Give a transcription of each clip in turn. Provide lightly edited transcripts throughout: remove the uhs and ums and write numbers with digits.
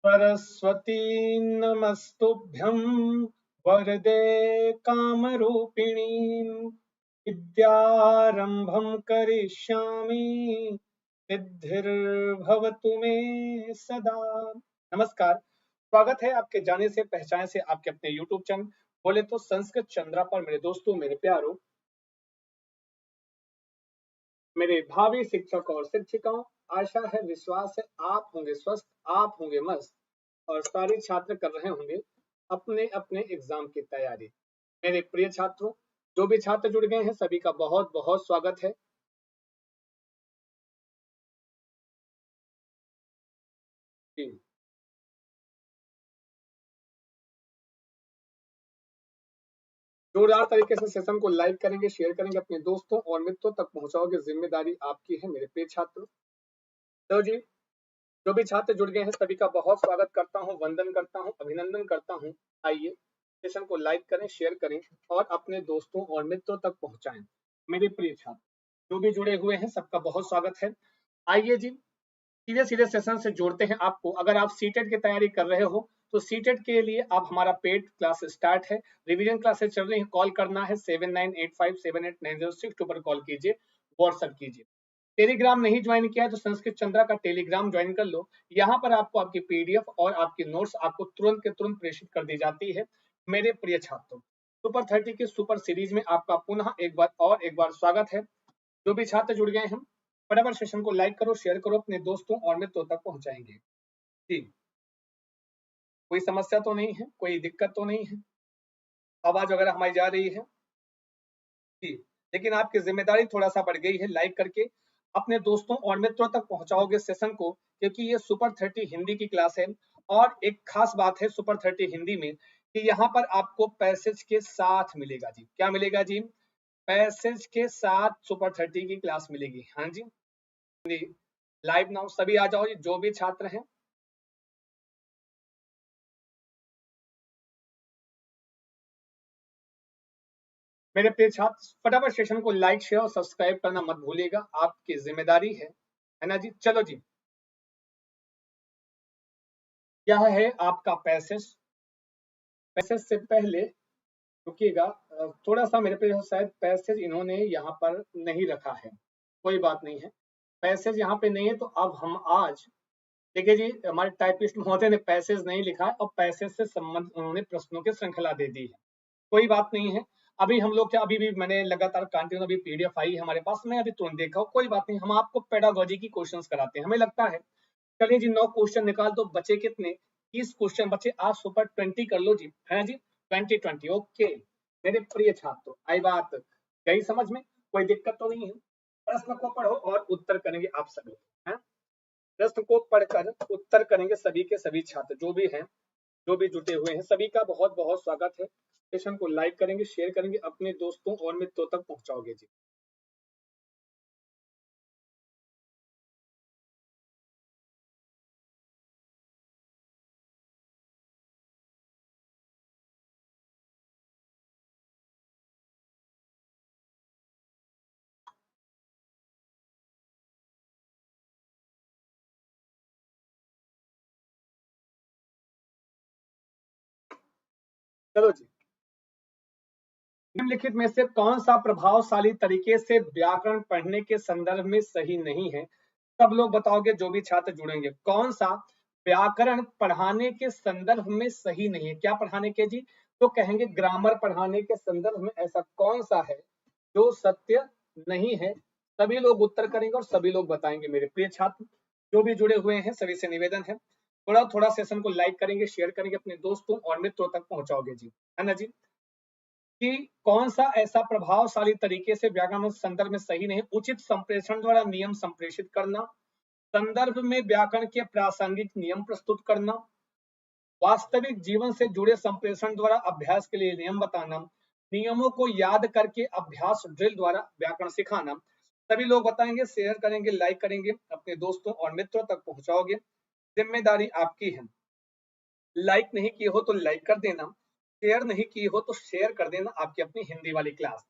सरस्वती नमस्तुभ्यं वरदे कामरूपिणी विद्यारंभं करिष्यामि सिद्धिर्भवतु मे सदा। नमस्कार, स्वागत है आपके जाने से पहचाने से आपके अपने YouTube चैनल बोले तो संस्कृत चंद्रा पर। मेरे दोस्तों, मेरे प्यारों, मेरे भावी शिक्षक और शिक्षिकाओं, आशा है विश्वास है आप होंगे स्वस्थ, आप होंगे मस्त और सारे छात्र कर रहे होंगे अपने अपने एग्जाम की तैयारी। मेरे प्रिय छात्रों, जो भी छात्र जुड़ गए हैं सभी का बहुत बहुत स्वागत है। जी, जोरदार तरीके से सेशन को लाइक करेंगे, शेयर करेंगे, अपने दोस्तों और मित्रों तक पहुंचाओगे, जिम्मेदारी आपकी है मेरे प्रिय छात्रों। तो जी, जो भी छात्र जुड़ गए हैं सभी का बहुत स्वागत करता हूं, वंदन करता हूं, अभिनंदन करता हूं। आइए सेशन को लाइक करें, शेयर करें और अपने दोस्तों और मित्रों तक पहुंचाएं। मेरे प्रिय छात्र जो भी जुड़े हुए हैं सबका बहुत स्वागत है। आइए जी, सीधे सीधे सेशन से जोड़ते हैं आपको। अगर आप सीटेट की तैयारी कर रहे हो तो सीटेट के लिए आप हमारा पेड क्लास स्टार्ट है, रिवीजन क्लासेस चल रही है। कॉल करना है 7985789062 पर कॉल कीजिए, व्हाट्सएप कीजिए। टेलीग्राम नहीं ज्वाइन किया तो संस्कृत चंद्रा का टेलीग्राम ज्वाइन कर लो। यहाँ पर आपको आपकी पीडीएफ और आपकी नोट्स आपको तुरंत के तुरंत प्रेषित कर दी जाती है। मेरे प्रिय छात्रों, सुपर 30 की सुपर सीरीज में आपका पुनः एक बार स्वागत है। जो भी छात्र जुड़ गए हैं फटाफट सेशन को लाइक करो, शेयर करो, अपने दोस्तों और मित्रों तक पहुंचाएंगे। जी, कोई समस्या तो नहीं है, कोई दिक्कत तो नहीं है, आवाज वगैरह हमारी जा रही है? जी, लेकिन आपकी जिम्मेदारी थोड़ा सा बढ़ गई है, लाइक करके अपने दोस्तों और मित्रों तक पहुंचाओगे सेशन को, क्योंकि ये सुपर 30 हिंदी की क्लास है। और एक खास बात है सुपर 30 हिंदी में कि यहाँ पर आपको पैसेज के साथ मिलेगा। जी, क्या मिलेगा जी? पैसेज के साथ सुपर 30 की क्लास मिलेगी। हाँ जी, लाइव नाउ सभी आ जाओ जी, जो भी छात्र हैं। मेरे प्रिय छात्र, फटाफट सेशन को लाइक शेयर और सब्सक्राइब करना मत भूलिएगा, आपकी जिम्मेदारी है ना जी। चलो जी, क्या है आपका पैसेज। पैसेज से पहले रुकिएगा, थोड़ा सा मेरे पे शायद पैसेज इन्होंने यहाँ पर नहीं रखा है। कोई बात नहीं है, पैसेज यहाँ पे नहीं है तो अब हम आज देखिए जी, हमारे टाइपिस्ट महोदय ने पैसेज नहीं लिखा है और पैसेज से संबंध उन्होंने प्रश्नों की श्रृंखला दे दी है। कोई बात नहीं है, अभी हम लोग क्या, अभी भी मैंने लगातार कंटिन्यू अभी पीडीएफ आई है हमारे पास, मैं अभी तुरंत देखा हूँ। कोई बात नहीं, हम आपको पेडागोजी की क्वेश्चंस कराते हैं, हमें लगता है। चलिए जी, 9 क्वेश्चन निकाल दो, बचे कितने? 30 क्वेश्चन बचे, आज सुपर 20 कर लो जी, है ना जी। 20 ओके। मेरे प्रिय छात्रों, आई बात गई समझ में? कोई दिक्कत तो नहीं है? प्रश्न को पढ़ो और उत्तर करेंगे आप सभी, है। प्रश्न को पढ़कर उत्तर करेंगे सभी के सभी छात्र जो भी हैं, जो भी जुटे हुए हैं, सभी का बहुत बहुत स्वागत है। सेशन को लाइक करेंगे, शेयर करेंगे, अपने दोस्तों और मित्रों तक पहुंचाओगे जी। चलो जी, निम्नलिखित में से कौन सा प्रभावशाली तरीके से व्याकरण पढ़ने के संदर्भ में सही नहीं है? सब लोग बताओगे जो भी छात्र जुड़ेंगे, कौन सा व्याकरण पढ़ाने के संदर्भ में सही नहीं है? क्या पढ़ाने के जी? तो कहेंगे ग्रामर पढ़ाने के संदर्भ में ऐसा कौन सा है जो सत्य नहीं है? सभी लोग उत्तर करेंगे और सभी लोग बताएंगे। मेरे प्रिय छात्र जो भी जुड़े हुए हैं सभी से निवेदन है, थोड़ा थोड़ा सेशन को लाइक करेंगे, शेयर करेंगे, अपने दोस्तों और मित्रों तक पहुंचाओगे जी, है ना जी। कि कौन सा ऐसा प्रभावशाली तरीके से व्याकरण संदर्भ में सही नहीं? उचित संप्रेषण द्वारा नियम संप्रेषित करना, संदर्भ में व्याकरण के प्रासंगिक नियम प्रस्तुत करना, वास्तविक जीवन से जुड़े संप्रेषण द्वारा अभ्यास के लिए नियम बताना, नियमों को याद करके अभ्यास ड्रिल द्वारा व्याकरण सिखाना। सभी लोग बताएंगे, शेयर करेंगे, लाइक करेंगे, अपने दोस्तों और मित्रों तक पहुंचाओगे, जिम्मेदारी आपकी है। लाइक नहीं किए हो तो लाइक कर देना, शेयर नहीं किए हो तो शेयर कर देना आपकी अपनी हिंदी वाली क्लास।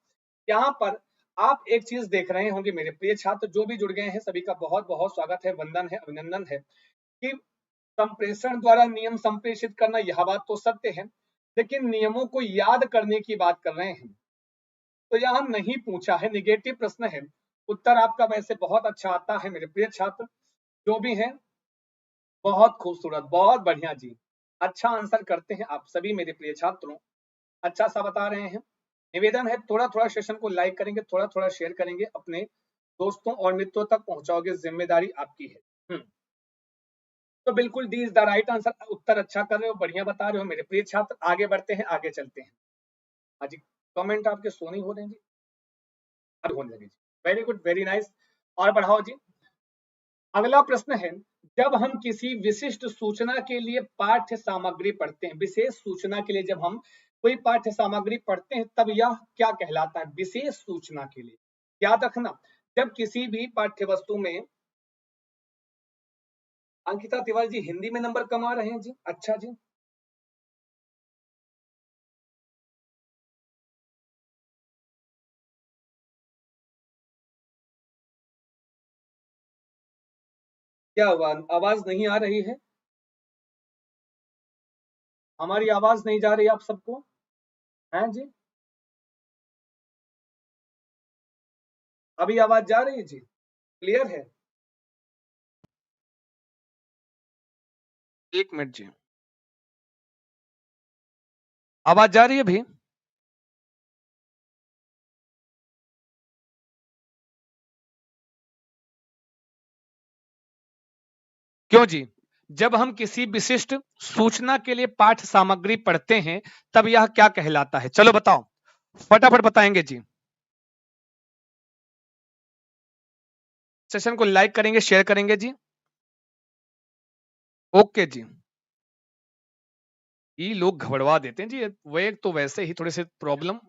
यहाँ पर आप एक चीज देख रहे होंगे मेरे प्रिय छात्र जो भी जुड़ गए हैं सभी का बहुत बहुत स्वागत है, वंदन है, अभिनंदन है कि संप्रेषण द्वारा नियम संप्रेषित करना, यह बात तो सत्य है, लेकिन नियमों को याद करने की बात कर रहे हैं, तो यहाँ नहीं पूछा है, निगेटिव प्रश्न है। उत्तर आपका वैसे बहुत अच्छा आता है मेरे प्रिय छात्र, जो भी है बहुत खूबसूरत, बहुत बढ़िया जी, अच्छा आंसर करते हैं आप सभी मेरे प्रिय छात्रों, अच्छा सा बता रहे हैं। निवेदन है थोड़ा थोड़ा सेशन को लाइक करेंगे, थोड़ा थोड़ा शेयर करेंगे, अपने दोस्तों और मित्रों तक पहुंचाओगे, जिम्मेदारी आपकी है। तो बिल्कुल D is the right answer, उत्तर अच्छा कर रहे हो, बढ़िया बता रहे हो मेरे प्रिय छात्र। आगे बढ़ते हैं, आगे चलते हैं। हाँ जी, कमेंट आपके सोनी हो रहे हैं जी, अब होने लगे जी, वेरी गुड, वेरी नाइस। और बढ़ाओ जी। अगला प्रश्न है, जब हम किसी विशिष्ट सूचना के लिए पाठ्य सामग्री पढ़ते हैं, विशेष सूचना के लिए जब हम कोई पाठ्य सामग्री पढ़ते हैं, तब यह क्या कहलाता है? विशेष सूचना के लिए याद रखना, जब किसी भी पाठ्य वस्तु में, अंकिता तिवारी जी हिंदी में नंबर कमा रहे हैं जी, अच्छा जी। क्या हुआ, आवाज नहीं आ रही है? हमारी आवाज नहीं जा रही आप सबको? हैं जी, अभी आवाज जा रही है जी, क्लियर है? एक मिनट जी, आवाज जा रही है भी? क्यों जी? जब हम किसी विशिष्ट सूचना के लिए पाठ्य सामग्री पढ़ते हैं, तब यह क्या कहलाता है? चलो बताओ, फटाफट बताएंगे जी। सेशन को लाइक करेंगे, शेयर करेंगे जी। ओके जी। ये लोग घबरवा देते हैं जी, वे तो वैसे ही थोड़े से प्रॉब्लम।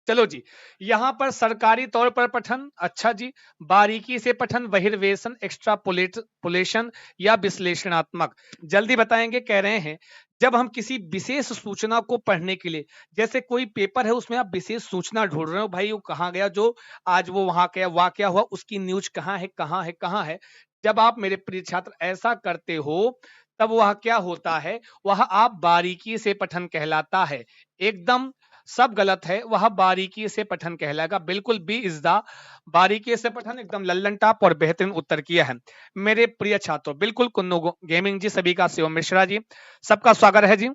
चलो जी, यहां पर सरकारी तौर पर पठन, अच्छा जी, बारीकी से पठन, बहिर्वेशन, एक्स्ट्रापोलेशन या विश्लेषणात्मक, जल्दी बताएंगे। कह रहे हैं जब हम किसी विशेष सूचना को पढ़ने के लिए, जैसे कोई पेपर है उसमें आप विशेष सूचना ढूंढ रहे हो, भाई वो कहाँ गया, जो आज वो वहां क्या वाकया हुआ, उसकी न्यूज कहाँ है, कहाँ है, कहाँ है। जब आप मेरे प्रिय छात्र ऐसा करते हो, तब वह क्या होता है, वह आप बारीकी से पठन कहलाता है। एकदम सब गलत है, वह बारीकी से पठन कहलाएगा। बिल्कुल बी इज द बारीकी से पठन, एकदम लल्लन टाप और बेहतरीन उत्तर किया है मेरे प्रिय छात्रों। बिल्कुल कुन्नू गेमिंग जी, सभी का शिवम मिश्रा जी, सबका स्वागत है जी।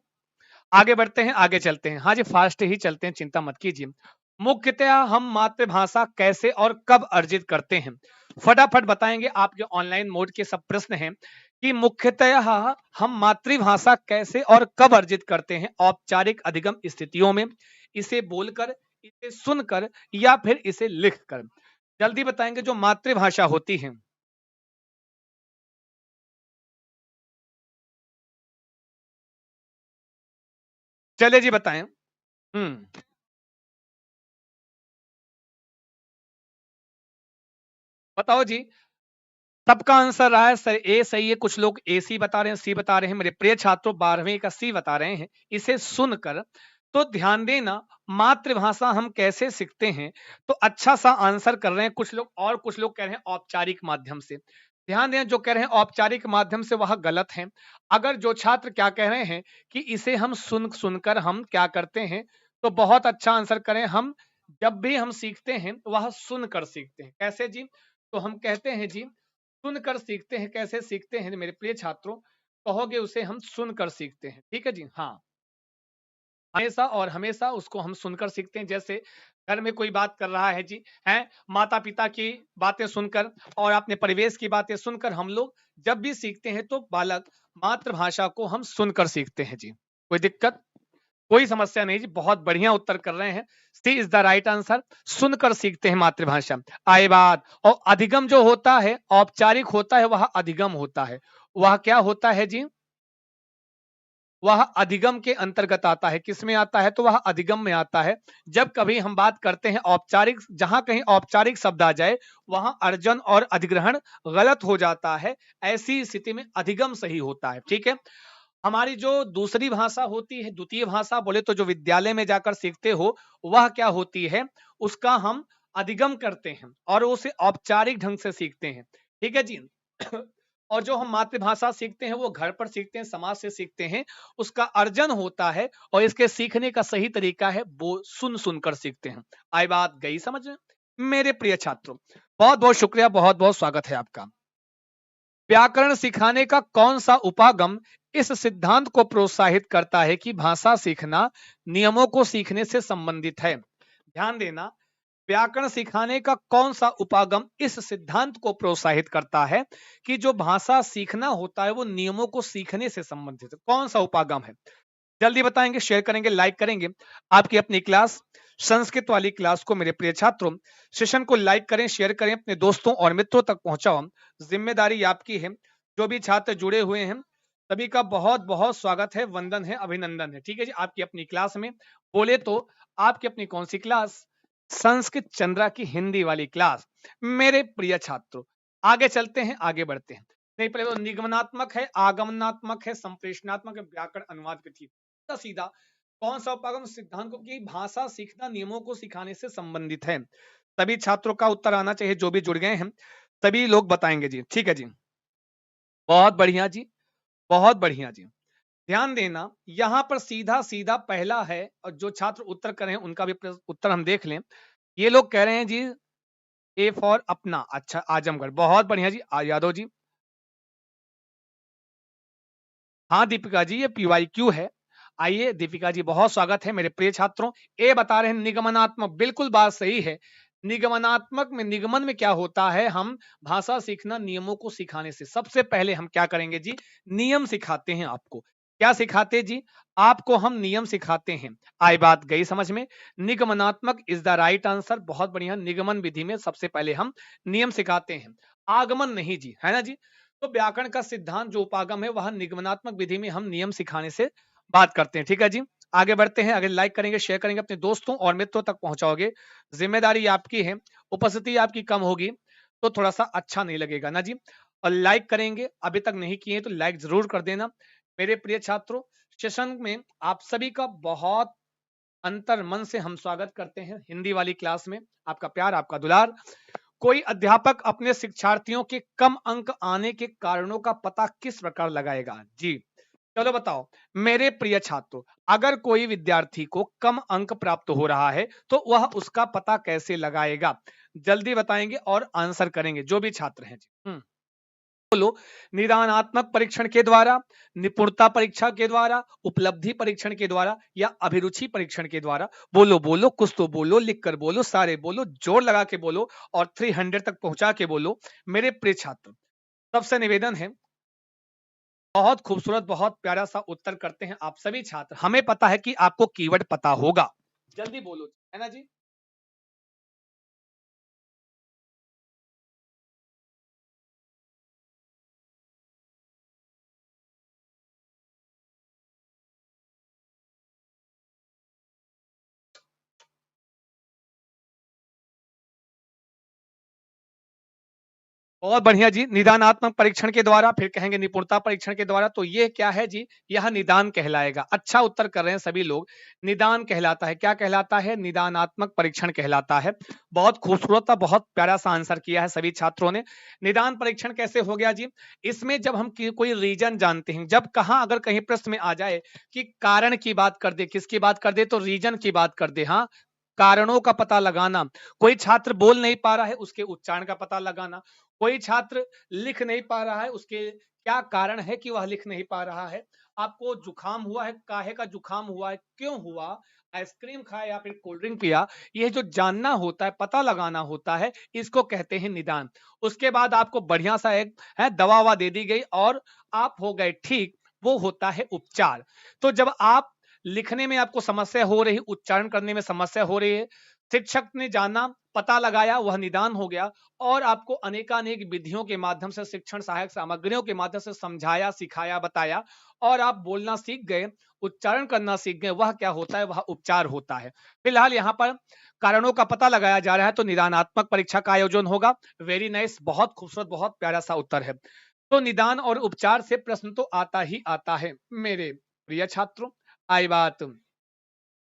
आगे बढ़ते हैं, आगे चलते हैं। हाँ जी, फास्ट ही चलते हैं, चिंता मत कीजिए। मुख्यतः हम मातृभाषा कैसे और कब अर्जित करते हैं? फटाफट बताएंगे, आपके ऑनलाइन मोड के सब प्रश्न हैं कि मुख्यतः हम मातृभाषा कैसे और कब अर्जित करते हैं? औपचारिक अधिगम स्थितियों में, इसे बोलकर, इसे सुनकर या फिर इसे लिखकर। जल्दी बताएंगे जो मातृभाषा होती है। चले जी बताएं। बताओ जी। सबका आंसर रहा है सर, ए सही है। कुछ लोग ए सी बता रहे हैं, सी बता रहे हैं। मेरे प्रिय छात्रों 12वीं का सी बता रहे हैं, इसे सुनकर। तो ध्यान देना, मातृभाषा हम कैसे सीखते हैं, तो अच्छा सा आंसर कर रहे हैं कुछ लोग, और कुछ लोग कह रहे हैं औपचारिक माध्यम से। ध्यान दें, जो कह रहे हैं औपचारिक माध्यम से वह गलत है। अगर जो छात्र क्या कह रहे हैं कि इसे हम सुनकर हम क्या करते हैं, तो बहुत अच्छा आंसर करें। हम जब भी हम सीखते हैं वह सुनकर सीखते हैं। कैसे जी? तो हम कहते हैं जी, सुनकर सीखते हैं। कैसे सीखते हैं मेरे प्रिय छात्रों? कहोगे उसे हम सुनकर सीखते हैं, ठीक है जी। हाँ, हमेशा और हमेशा उसको हम सुनकर सीखते हैं। जैसे घर में कोई बात कर रहा है जी, हैं, माता पिता की बातें सुनकर और अपने परिवेश की बातें सुनकर हम लोग जब भी सीखते हैं, तो बालक मातृभाषा को हम सुनकर सीखते हैं जी। कोई दिक्कत, कोई समस्या नहीं जी, बहुत बढ़िया उत्तर कर रहे हैं। सी इज द राइट आंसर, सुनकर सीखते हैं मातृभाषा। आए बात, और अधिगम जो होता है, औपचारिक होता है, वह अधिगम होता है। वह क्या होता है जी? वह अधिगम के अंतर्गत आता है। किस में आता है? तो वह अधिगम में आता है। जब कभी हम बात करते हैं औपचारिक, जहां कहीं औपचारिक शब्द आ जाए, वहां अर्जन और अधिग्रहण गलत हो जाता है। ऐसी स्थिति में अधिगम सही होता है, ठीक है। हमारी जो दूसरी भाषा होती है, द्वितीय भाषा बोले तो, जो विद्यालय में जाकर सीखते हो, वह क्या होती है? उसका हम अधिगम करते हैं और उसे औपचारिक ढंग से सीखते हैं, ठीक है जी। और जो हम मातृभाषा सीखते हैं वो घर पर सीखते हैं, समाज से सीखते हैं, उसका अर्जन होता है और इसके सीखने का सही तरीका है वो सुन सुनकर सीखते हैं। आई बात गई समझ में? मेरे प्रिय छात्रों, बहुत बहुत शुक्रिया, बहुत बहुत स्वागत है आपका। व्याकरण सिखाने का कौन सा उपागम इस सिद्धांत को प्रोत्साहित करता है कि भाषा सीखना नियमों को सीखने से संबंधित है? ध्यान देना, व्याकरण सिखाने का कौन सा उपागम इस सिद्धांत को प्रोत्साहित करता है कि जो भाषा सीखना होता है वो नियमों को सीखने से संबंधित है? कौन सा उपागम है? जल्दी बताएंगे, शेयर करेंगे, लाइक करेंगे। आपकी अपनी क्लास संस्कृत वाली क्लास को मेरे प्रिय छात्रों, सेशन को लाइक करें, शेयर करें, अपने दोस्तों और मित्रों तक पहुंचाओ। जिम्मेदारी आपकी है। जो भी छात्र जुड़े हुए हैं सभी का बहुत बहुत स्वागत है, वंदन है, अभिनंदन है। ठीक है जी, आपकी अपनी क्लास में बोले तो आपकी अपनी कौन सी क्लास? संस्कृत चंद्रा की हिंदी वाली क्लास। मेरे प्रिय छात्रों, आगे चलते हैं, आगे बढ़ते हैं। नहीं, पहले तो निगमनात्मक है, आगमनात्मक है, संप्रेषणात्मक है, व्याकरण अनुवाद के ठीक सीधा कौन सा उपागम सिद्धांत को कि भाषा सीखना नियमों को सिखाने से संबंधित है? सभी छात्रों का उत्तर आना चाहिए, जो भी जुड़ गए हैं सभी लोग बताएंगे जी। ठीक है जी, बहुत बढ़िया जी, बहुत बढ़िया जी। ध्यान देना, यहां पर सीधा सीधा पहला है और जो छात्र उत्तर कर रहे हैं उनका भी उत्तर हम देख लें। ये लोग कह रहे हैं जी ए फॉर अपना, अच्छा आजमगढ़, बहुत बढ़िया जी। यादव जी, हाँ दीपिका जी, ये PYQ है। आइए दीपिका जी, बहुत स्वागत है मेरे प्रिय छात्रों। ए बता रहे हैं निगमनात्मक, बिल्कुल बात सही है। निगमनात्मक में, निगमन में क्या होता है, हम भाषा सीखना नियमों को सिखाने से सबसे पहले हम क्या करेंगे जी, नियम सिखाते हैं आपको। क्या सिखाते जी? आपको हम नियम सिखाते हैं। आई बात गई समझ में? निगमनात्मक इज द राइट आंसर, बहुत बढ़िया। निगमन विधि में सबसे पहले हम नियम सिखाते हैं, आगमन नहीं जी, है ना जी। तो व्याकरण का सिद्धांत जो उपागम है वह निगमनात्मक विधि में हम नियम सिखाने से बात करते हैं। ठीक है जी, आगे बढ़ते हैं, आगे लाइक करेंगे, शेयर करेंगे, अपने दोस्तों और मित्रों तक पहुंचाओगे। जिम्मेदारी आपकी है, उपस्थिति आपकी कम होगी तो थोड़ा सा अच्छा नहीं लगेगा ना जी। और लाइक करेंगे, अभी तक नहीं किए तो लाइक जरूर कर देना। मेरे प्रिय छात्रों, सेशन में आप सभी का बहुत अंतर मन से हम स्वागत करते हैं। हिंदी वाली क्लास में आपका प्यार, आपका दुलार। कोई अध्यापक अपने शिक्षार्थियों के कम अंक आने के कारणों का पता किस प्रकार लगाएगा? जी चलो बताओ मेरे प्रिय छात्रों, अगर कोई विद्यार्थी को कम अंक प्राप्त हो रहा है तो वह उसका पता कैसे लगाएगा? जल्दी बताएंगे और आंसर करेंगे जो भी छात्र हैं जी। बोलो, निदानात्मक परीक्षण के द्वारा, निपुणता परीक्षा के द्वारा, उपलब्धि परीक्षण के द्वारा या अभिरुचि परीक्षण के द्वारा? बोलो बोलो, कुछ तो बोलो, लिख कर बोलो, सारे बोलो, जोर लगा के बोलो और 300 तक पहुंचा के बोलो। मेरे प्रिय छात्र, सबसे निवेदन है, बहुत खूबसूरत, बहुत प्यारा सा उत्तर करते हैं आप सभी छात्र। हमें पता है कि आपको कीवर्ड पता होगा, जल्दी बोलो, है ना जी। बहुत बढ़िया जी, निदानात्मक परीक्षण के द्वारा, फिर कहेंगे निपुणता परीक्षण के द्वारा। तो ये क्या है जी, यह निदान कहलाएगा। अच्छा उत्तर कर रहे हैं सभी लोग, निदान कहलाता है। क्या कहलाता है? निदानात्मक परीक्षण कहलाता है। बहुत खूबसूरत, बहुत प्यारा सा आंसर किया है सभी छात्रों ने। निदान परीक्षण कैसे हो गया जी? इसमें जब हम कोई रीजन जानते हैं, जब कहा अगर कहीं प्रश्न में आ जाए कि कारण की बात कर दे, किसकी बात कर दे, तो रीजन की बात कर दे। हाँ, कारणों का पता लगाना, कोई छात्र बोल नहीं पा रहा है उसके उच्चारण का पता लगाना, कोई छात्र लिख नहीं पा रहा है उसके क्या कारण है कि वह लिख नहीं पा रहा है, आपको जुकाम हुआ है, काहे का जुकाम हुआ है, क्यों हुआ, आइसक्रीम खाया या फिर कोल्ड ड्रिंक पिया, ये जो जानना होता है, पता लगाना होता है, इसको कहते हैं निदान। उसके बाद आपको बढ़िया सा एक है दवा ववा दे दी गई और आप हो गए ठीक, वो होता है उपचार। तो जब आप लिखने में आपको समस्या हो रही, उच्चारण करने में समस्या हो रही है, शिक्षक ने जाना, पता लगाया, वह निदान हो गया और आपको अनेकानेक विधियों के माध्यम से, शिक्षण सहायक सामग्रियों के माध्यम से समझाया, सिखाया, बताया और आप बोलना सीख गए, उच्चारण करना सीख गए, वह क्या होता है? वह उपचार होता है। फिलहाल यहाँ पर कारणों का पता लगाया जा रहा है तो निदानात्मक परीक्षा का आयोजन होगा। वेरी नाइस, बहुत खूबसूरत, बहुत प्यारा सा उत्तर है। तो निदान और उपचार से प्रश्न तो आता ही आता है मेरे प्रिय छात्रों। आई बात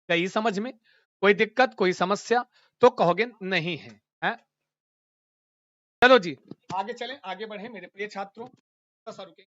गई समझ में? कोई दिक्कत, कोई समस्या तो कहोगे नहीं है, है? चलो जी, आगे चलें, आगे बढ़े मेरे प्रिय छात्रों। रुके।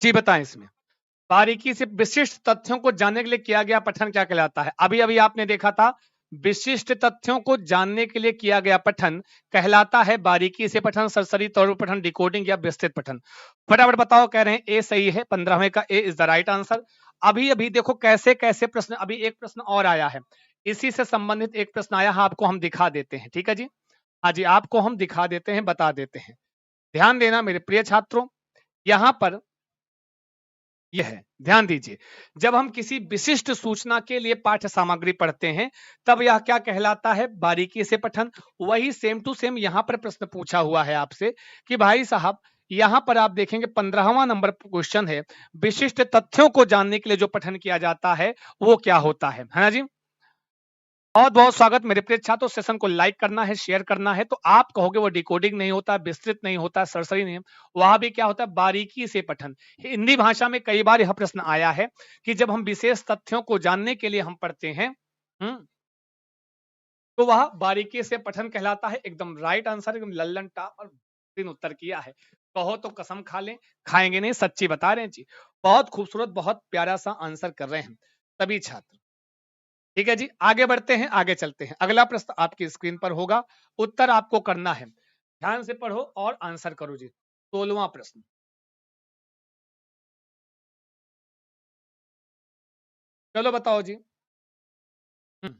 जी बताएं, इसमें बारीकी से विशिष्ट तथ्यों को जानने के लिए किया गया पठन क्या कहलाता है? अभी अभी आपने देखा था, विशिष्ट तथ्यों को जानने के लिए किया गया पठन कहलाता है बारीकी से पठन, सरसरी तौर पर पठन, डिकोडिंग या विस्तृत पठन। फटाफट बताओ। कह रहे हैं ए सही है, 15वें का ए इज द राइट आंसर। अभी अभी देखो कैसे कैसे प्रश्न, अभी एक प्रश्न और आया है, इसी से संबंधित एक प्रश्न आया है, आपको हम दिखा देते हैं। ठीक है जी, हाँ जी, आपको हम दिखा देते हैं, बता देते हैं। ध्यान देना मेरे प्रिय छात्रों, यहां पर यह है, ध्यान दीजिए। जब हम किसी विशिष्ट सूचना के लिए पाठ्य सामग्री पढ़ते हैं, तब यह क्या कहलाता है? बारीकी से पठन। वही सेम टू सेम यहां पर प्रश्न पूछा हुआ है आपसे कि भाई साहब, यहां पर आप देखेंगे 15वां नंबर क्वेश्चन है, विशिष्ट तथ्यों को जानने के लिए जो पठन किया जाता है वो क्या होता है ना जी। बहुत बहुत स्वागत मेरे प्रिय छात्रों। सेशन को लाइक करना है, शेयर करना है। तो आप कहोगे वो डिकोडिंग नहीं होता, विस्तृत नहीं होता, सरसरी नहीं, वहां भी क्या होता है? बारीकी से पठन। हिंदी भाषा में कई बार यह प्रश्न आया है कि जब हम विशेष तथ्यों को जानने के लिए हम पढ़ते हैं, तो वह बारीकी से पठन कहलाता है। एकदम राइट आंसर, एकदम लल्लन टाप और तीन उत्तर किया है। कहो तो कसम खा लें, खाएंगे नहीं, सच्ची बता रहे हैं जी। बहुत खूबसूरत, बहुत प्यारा सा आंसर कर रहे हैं सभी छात्र। ठीक है जी, आगे बढ़ते हैं, आगे चलते हैं। अगला प्रश्न आपकी स्क्रीन पर होगा, उत्तर आपको करना है। ध्यान से पढ़ो और आंसर करो जी। 16वां प्रश्न, चलो बताओ जी। हम्म,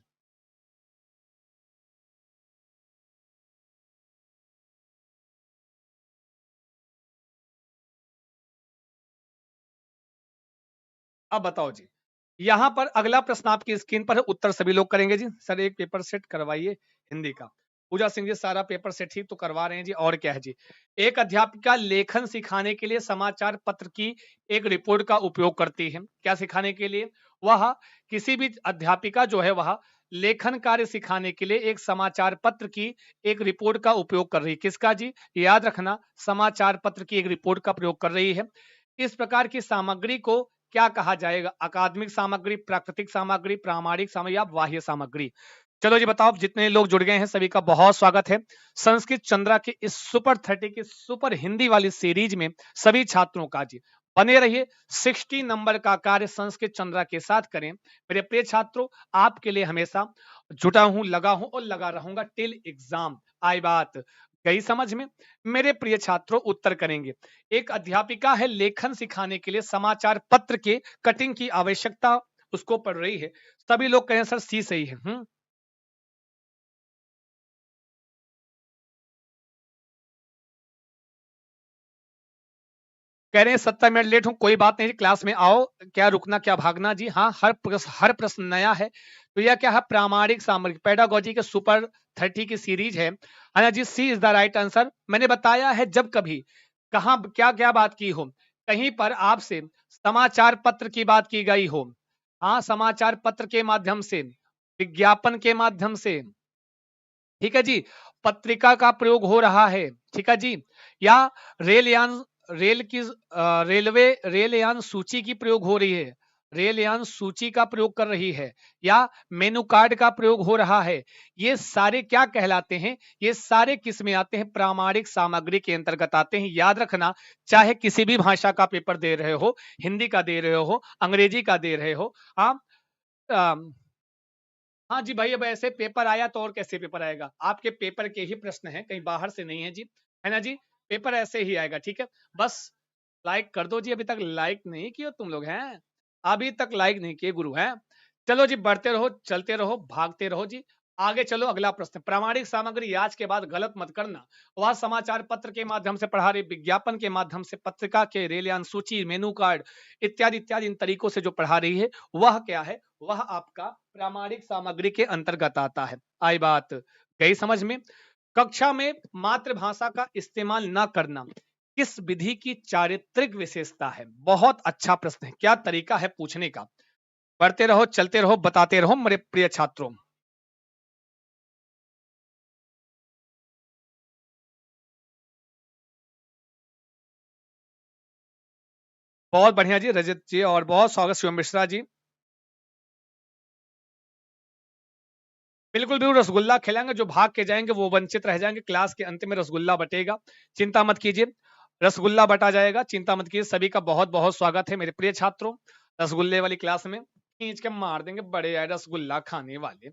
अब बताओ जी। यहां पर अगला प्रश्न आपकी स्क्रीन पर है, उत्तर सभी लोग करेंगे जी। सर एक पेपर सेट करवाइए हिंदी का। पूजा सिंह जी सारा पेपर सेट ही तो करवा रहे हैं जी, और क्या है जी। एक अध्यापिका लेखन सिखाने के लिए समाचार पत्र की एक रिपोर्ट का उपयोग करती है। क्या सिखाने के लिए? वह किसी भी अध्यापिका जो है वह लेखन कार्य सिखाने के लिए एक समाचार पत्र की एक रिपोर्ट का उपयोग कर रही है। किसका जी? याद रखना, समाचार पत्र की एक रिपोर्ट का प्रयोग कर रही है। इस प्रकार की सामग्री को क्या कहा जाएगा? अकादमिक सामग्री, प्राकृतिक सामग्री, प्रामाणिक सामग्री या बाह्य सामग्री? चलो जी बताओ। जितने लोग जुड़ गए हैं सभी का बहुत स्वागत है। संस्कृत चंद्रा के इस सुपर 30 की सुपर हिंदी वाली सीरीज में सभी छात्रों का जी बने रहिए। 60 नंबर का कार्य संस्कृत चंद्रा के साथ करें। मेरे प्रिय छात्रों, आपके लिए हमेशा जुटा हूं, लगा हूं और लगा रहूंगा टिल एग्जाम। आई बात गई समझ में? मेरे प्रिय छात्रों, उत्तर करेंगे। एक अध्यापिका है, लेखन सिखाने के लिए समाचार पत्र के कटिंग की आवश्यकता उसको पड़ रही है। सभी लोग कहें सर सी सही है। कह रहे हैं 70 मिनट लेट हूं, कोई बात नहीं, क्लास में आओ। क्या रुकना, क्या भागना जी। हाँ, हर प्रश्न नया है। तो यह क्या है? प्रामाणिक सामग्री, पेडागोजी के सुपर 30 की सीरीज है ना जी। सी इज द राइट आंसर। मैंने बताया है, जब कभी कहा क्या क्या बात की हो, कहीं पर आपसे समाचार पत्र की बात की गई हो, हाँ, समाचार पत्र के माध्यम से, विज्ञापन के माध्यम से, ठीक है जी, पत्रिका का प्रयोग हो रहा है, ठीक है जी, या रेल यान, रेल की रेल यान सूची की प्रयोग हो रही है, रेल यान सूची का प्रयोग कर रही है, या मेनू कार्ड का प्रयोग हो रहा है, ये सारे क्या कहलाते हैं? ये सारे किस में आते हैं? प्रामाणिक सामग्री के अंतर्गत आते हैं। याद रखना, चाहे किसी भी भाषा का पेपर दे रहे हो, हिंदी का दे रहे हो, अंग्रेजी का दे रहे हो, आप हाँ जी भाई, अब ऐसे पेपर आया तो और कैसे पेपर आएगा? आपके पेपर के ही प्रश्न हैं, कहीं बाहर से नहीं है जी, है ना जी। पेपर ऐसे ही आएगा, ठीक है। बस लाइक कर दो जी, अभी तक लाइक नहीं किए तुम लोग हैं, अभी तक लाइक नहीं किए गुरु हैं। चलो जी, बढ़ते रहो, चलते रहो, भागते रहो जी। आगे चलो, अगला प्रश्न। प्रामाणिक सामग्री, आज के बाद गलत मत करना। वह समाचार पत्र के माध्यम से पढ़ा रही, विज्ञापन के माध्यम से, पत्रिका के रेलयान सूची, मेनू कार्ड इत्यादि इत्यादि इन तरीकों से जो पढ़ा रही है, वह क्या है? वह आपका प्रामाणिक सामग्री के अंतर्गत आता है। आई बात गई समझ में? कक्षा में मातृभाषा का इस्तेमाल न करना, किस विधि की चारित्रिक विशेषता है? बहुत अच्छा प्रश्न है, क्या तरीका है पूछने का। पढ़ते रहो, चलते रहो, बताते रहो मेरे प्रिय छात्रों। बहुत बढ़िया जी रजत जी, और बहुत स्वागत शिवम मिश्रा जी। बिल्कुल बिल्कुल रसगुल्ला खिलाएंगे, जो भाग के जाएंगे वो वंचित रह जाएंगे। क्लास के अंत में रसगुल्ला बटेगा, चिंता मत कीजिए, रसगुल्ला बटा जाएगा, चिंता मत कीजिए। सभी का बहुत बहुत स्वागत है मेरे प्रिय छात्रों। रसगुल्ले वाली क्लास में खींच के मार देंगे, बड़े आए रसगुल्ला खाने वाले।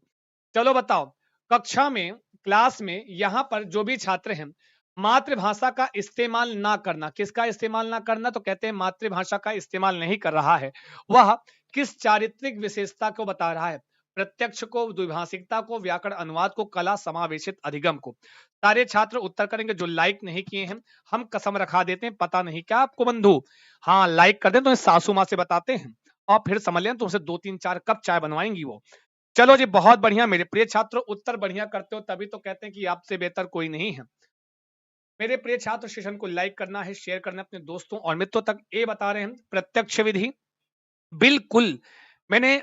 चलो बताओ, कक्षा में, क्लास में, यहाँ पर जो भी छात्र हैं, मातृभाषा का इस्तेमाल ना करना, किसका इस्तेमाल ना करना, तो कहते हैं मातृभाषा का इस्तेमाल नहीं कर रहा है, वह किस चारित्रिक विशेषता को बता रहा है? प्रत्यक्ष को, द्विभाषिकता को, व्याकरण अनुवाद को, कला समावेशित अधिगम को। सारे छात्र उत्तर करेंगे जो लाइक नहीं किए हैं। हम कसम रखा देते हैं, पता नहीं क्या आपको बंधु, हाँ लाइक कर दें तो सासू माँ से बताते हैं और फिर समझ लें तो उसे 2-3-4 कप चाय बनवाएंगी वो। चलो जी, बहुत बढ़िया मेरे प्रिय छात्रों, उत्तर बढ़िया करते हो तभी तो कहते हैं कि आपसे बेहतर कोई नहीं है। मेरे प्रिय छात्र, सेशन को लाइक करना है, शेयर करना है अपने दोस्तों और मित्रों तक। ये बता रहे हैं प्रत्यक्ष विधि, बिल्कुल मैंने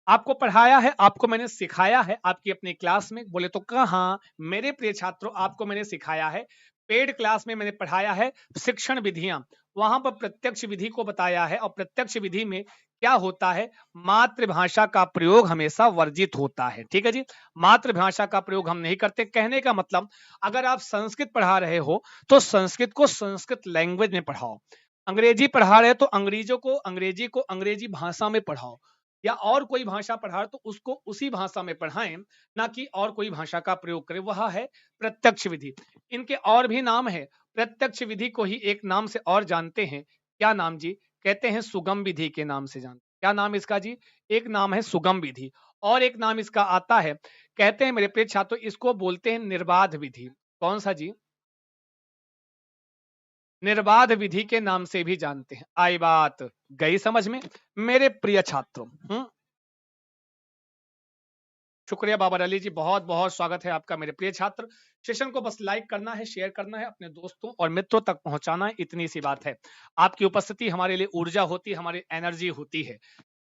आपको पढ़ाया है, आपको मैंने सिखाया है आपकी अपनी क्लास में। बोले तो कहाँ मेरे प्रिय छात्रों, आपको मैंने सिखाया है, पेड क्लास में मैंने पढ़ाया है शिक्षण विधियां, वहां पर प्रत्यक्ष विधि को बताया है। और प्रत्यक्ष विधि में क्या होता है, मातृभाषा का प्रयोग हमेशा वर्जित होता है। ठीक है जी, मातृभाषा का प्रयोग हम नहीं करते। कहने का मतलब, अगर आप संस्कृत पढ़ा रहे हो तो संस्कृत को संस्कृत लैंग्वेज में पढ़ाओ, अंग्रेजी पढ़ा रहे तो अंग्रेजी को अंग्रेजी भाषा में पढ़ाओ, या और कोई भाषा पढ़ा रहे तो उसको उसी भाषा में पढ़ाएं, ना कि और कोई भाषा का प्रयोग करें। वह है प्रत्यक्ष विधि। इनके और भी नाम है, प्रत्यक्ष विधि को ही एक नाम से और जानते हैं, क्या नाम जी? कहते हैं सुगम विधि के नाम से जानते। क्या नाम इसका जी? एक नाम है सुगम विधि, और एक नाम इसका आता है, कहते हैं मेरे प्रिय छात्रों, इसको बोलते हैं निर्बाध विधि। कौन सा जी? निर्बाध विधि के नाम से भी जानते हैं। आई बात गई समझ में मेरे प्रिय छात्रों? शुक्रिया बाबर अली जी, बहुत बहुत स्वागत है आपका मेरे प्रिय छात्र। सेशन को बस लाइक करना है, शेयर करना है, अपने दोस्तों और मित्रों तक पहुंचाना है, इतनी सी बात है। आपकी उपस्थिति हमारे लिए ऊर्जा होती है, हमारी एनर्जी होती है।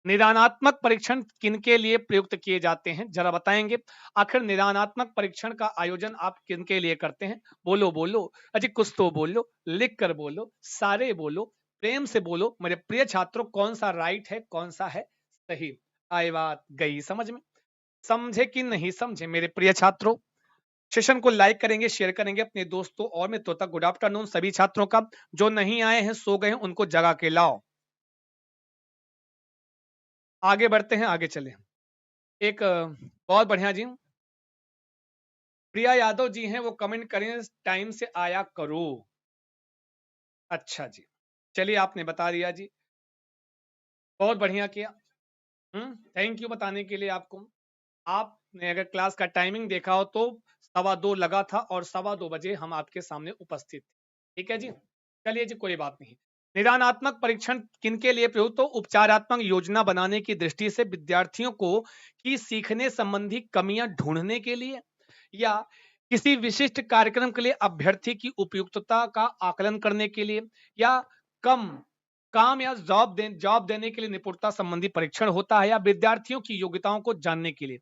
निदानात्मक परीक्षण किनके लिए प्रयुक्त किए जाते हैं, जरा बताएंगे। आखिर निदानात्मक परीक्षण का आयोजन आप किनके लिए करते हैं? बोलो बोलो अजी, कुछ तो बोलो, लिख कर बोलो, सारे बोलो, प्रेम से बोलो मेरे प्रिय छात्रों, कौन सा राइट है, कौन सा है सही? आई बात गई समझ में? समझे कि नहीं समझे मेरे प्रिय छात्रों? सेशन को लाइक करेंगे, शेयर करेंगे अपने दोस्तों और मित्रों तक। गुड आफ्टरनून सभी छात्रों का, जो नहीं आए हैं, सो गए हैं, उनको जगा के लाओ। आगे बढ़ते हैं, आगे चले। एक बहुत बढ़िया जी, प्रिया यादव जी हैं, वो कमेंट करें टाइम से आया करो। अच्छा जी, चलिए आपने बता दिया जी, बहुत बढ़िया किया। थैंक यू बताने के लिए आपको। आपने अगर क्लास का टाइमिंग देखा हो तो 2:15 लगा था और 2:15 बजे हम आपके सामने उपस्थित थे। ठीक है जी, चलिए जी, कोई बात नहीं। निदानात्मक परीक्षण किनके लिए प्रयुक्त? तो उपचारात्मक योजना बनाने की दृष्टि से, विद्यार्थियों को की सीखने संबंधी कमियां ढूंढने के लिए, या किसी विशिष्ट कार्यक्रम के लिए अभ्यर्थी की उपयुक्तता का आकलन करने के लिए, या कम काम या जॉब देने के लिए निपुणता संबंधी परीक्षण होता है, या विद्यार्थियों की योग्यताओं को जानने के लिए।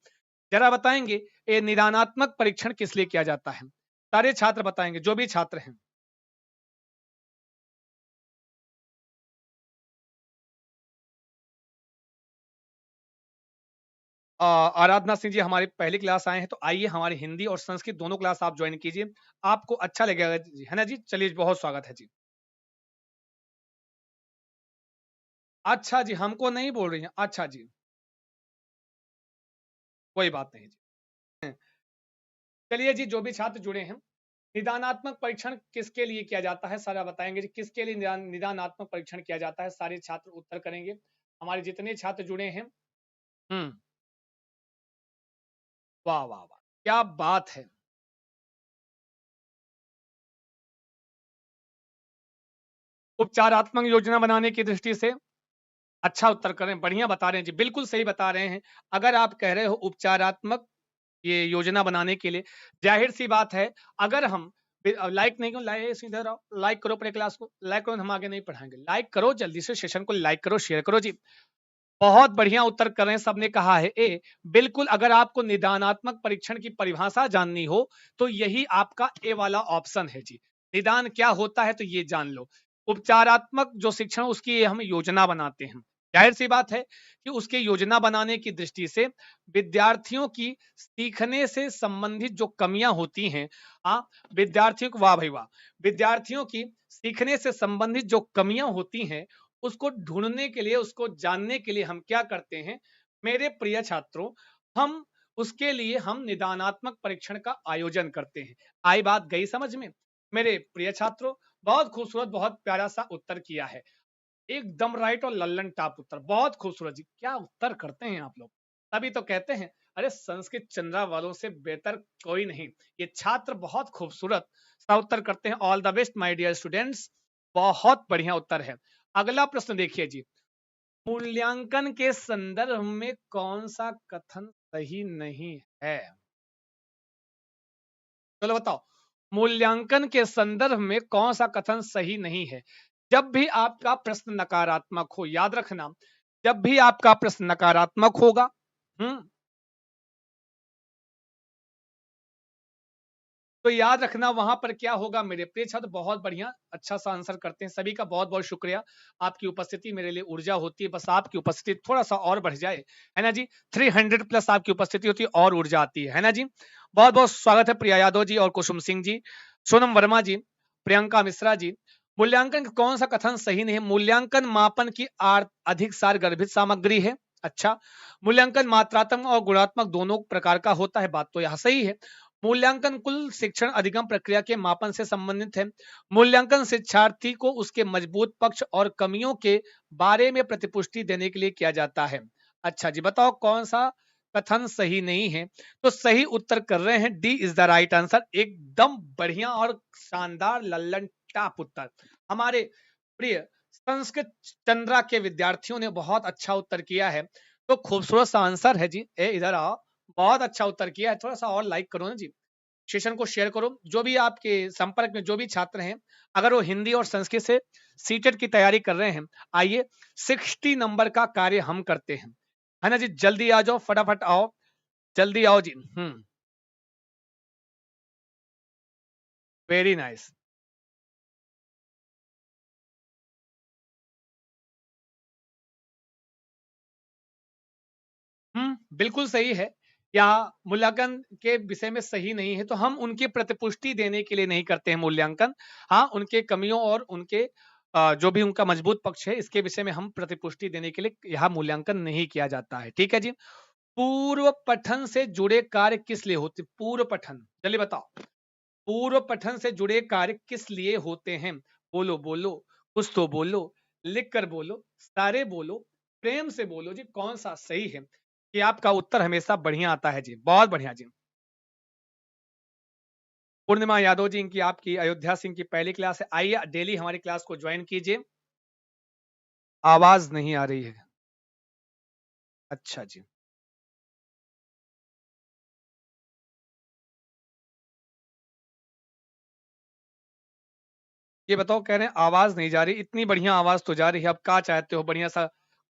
जरा बताएंगे ये निदानात्मक परीक्षण किस लिए किया जाता है? सारे छात्र बताएंगे, जो भी छात्र हैं। आराधना सिंह जी हमारी पहली क्लास आए हैं, तो आइए हमारी हिंदी और संस्कृत दोनों क्लास आप ज्वाइन कीजिए, आपको अच्छा लगेगा जी, है ना जी? चलिए बहुत स्वागत है जी। अच्छा जी, हमको नहीं बोल रही हैं, अच्छा जी, कोई बात नहीं जी। चलिए जी, जो भी छात्र जुड़े हैं, निदानात्मक परीक्षण किसके लिए किया जाता है, सारा बताएंगे जी, किसके लिए निदानात्मक परीक्षण किया जाता है? सारे छात्र उत्तर करेंगे, हमारे जितने छात्र जुड़े हैं। हम्म, वाह वाह वाह, क्या बात है। उपचारात्मक योजना बनाने की दृष्टि से, अच्छा उत्तर करें, बढ़िया बता रहे हैं जी, बिल्कुल सही बता रहे हैं। अगर आप कह रहे हो उपचारात्मक ये योजना बनाने के लिए, जाहिर सी बात है, अगर हम लाइक नहीं करो, लाइक इधर आओ, लाइक करो अपने क्लास को, लाइक करो, हम आगे नहीं पढ़ाएंगे। लाइक करो जल्दी से, सेशन को लाइक करो, शेयर करो जी। बहुत बढ़िया उत्तर कर रहे हैं, सबने कहा है ए। बिल्कुल, अगर आपको निदानात्मक परीक्षण की परिभाषा जाननी हो तो यही आपका ए वाला ऑप्शन है जी। निदान क्या होता है तो ये जान लो। उपचारात्मक जो शिक्षण, उसकी हम योजना बनाते हैं। जाहिर सी बात है कि उसके योजना बनाने की दृष्टि से विद्यार्थियों की सीखने से संबंधित जो कमियां होती हैं, विद्यार्थियों को, वाह भाई वाह, विद्यार्थियों की सीखने से संबंधित जो कमियां होती हैं उसको ढूंढने के लिए, उसको जानने के लिए हम क्या करते हैं मेरे प्रिय छात्रों, हम उसके लिए हम निदानात्मक परीक्षण का आयोजन करते हैं। आई बात गई समझ में मेरे प्रिय छात्रों? बहुत खूबसूरत, बहुत प्यारा सा उत्तर किया है, एकदम राइट और लल्लन टाप उत्तर, बहुत खूबसूरत जी। क्या उत्तर करते हैं आप लोग, तभी तो कहते हैं अरे संस्कृत चंद्रा वालों से बेहतर कोई नहीं। ये छात्र बहुत खूबसूरत सा उत्तर करते हैं। All the best my dear students, बहुत बढ़िया उत्तर है। अगला प्रश्न देखिए जी, मूल्यांकन के संदर्भ में कौन सा कथन सही नहीं है? चलो बताओ, मूल्यांकन के संदर्भ में कौन सा कथन सही नहीं है? जब भी आपका प्रश्न नकारात्मक हो, याद रखना, जब भी आपका प्रश्न नकारात्मक होगा, तो याद रखना वहां पर क्या होगा मेरे प्रिय छात्र। बहुत बढ़िया, अच्छा सा आंसर करते हैं, सभी का बहुत बहुत शुक्रिया। आपकी उपस्थिति मेरे लिए ऊर्जा होती है, बस आपकी उपस्थिति थोड़ा सा और बढ़ जाए, है ना जी। 300 प्लस आपकी उपस्थिति होती है और ऊर्जा आती है ना जी। बहुत बहुत स्वागत है प्रिया यादव जी और कुसुम सिंह जी, सोनम वर्मा जी, प्रियंका मिश्रा जी। मूल्यांकन का कौन सा कथन सही नहीं है? मूल्यांकन मापन की अधिक सार गर्भित सामग्री है। अच्छा, मूल्यांकन मात्रात्मक और गुणात्मक दोनों प्रकार का होता है, बात तो यह सही है। मूल्यांकन कुल शिक्षण अधिगम प्रक्रिया के मापन से संबंधित है। मूल्यांकन शिक्षार्थी को उसके मजबूत पक्ष और कमियों के बारे में प्रतिपुष्टि देने के लिए किया जाता है। अच्छा जी, बताओ कौन सा कथन सही नहीं है? तो सही उत्तर कर रहे हैं, D is the right answer. एकदम बढ़िया और शानदार लल्लन टाप उत्तर। हमारे प्रिय संस्कृत चंद्रा के विद्यार्थियों ने बहुत अच्छा उत्तर किया है, तो खूबसूरत सा आंसर है जी। ए इधर आओ, बहुत अच्छा उत्तर किया है, थोड़ा सा और लाइक करो ना जी, सेशन को शेयर करो। जो भी आपके संपर्क में जो भी छात्र हैं, अगर वो हिंदी और संस्कृत से सीटेट की तैयारी कर रहे हैं, आइए 60 नंबर का कार्य हम करते हैं, है ना जी। जल्दी आ जाओ, फटाफट आओ, जल्दी आओ जी। Very nice. बिल्कुल सही है। या मूल्यांकन के विषय में सही नहीं है तो हम उनकी प्रतिपुष्टि देने के लिए नहीं करते हैं मूल्यांकन। हाँ, उनके कमियों और उनके जो भी उनका मजबूत पक्ष है, इसके विषय में हम प्रतिपुष्टि देने के लिए यहाँ मूल्यांकन नहीं किया जाता है। ठीक है जी। पूर्व पठन से जुड़े कार्य किस लिए होते? पूर्व पठन, चलिए बताओ, पूर्व पठन से जुड़े कार्य किस लिए होते हैं? बोलो बोलो, कुछ तो बोलो, लिख कर बोलो, सारे बोलो, प्रेम से बोलो जी, कौन सा सही है? कि आपका उत्तर हमेशा बढ़िया आता है जी, बहुत बढ़िया जी। पूर्णिमा यादव जी, इनकी आपकी अयोध्या सिंह की पहली क्लास है, आइए डेली हमारी क्लास को ज्वाइन कीजिए। आवाज नहीं आ रही है, अच्छा जी। ये बताओ, कह रहे हैं आवाज नहीं जा रही, इतनी बढ़िया आवाज तो जा रही है, अब क्या चाहते हो? बढ़िया सा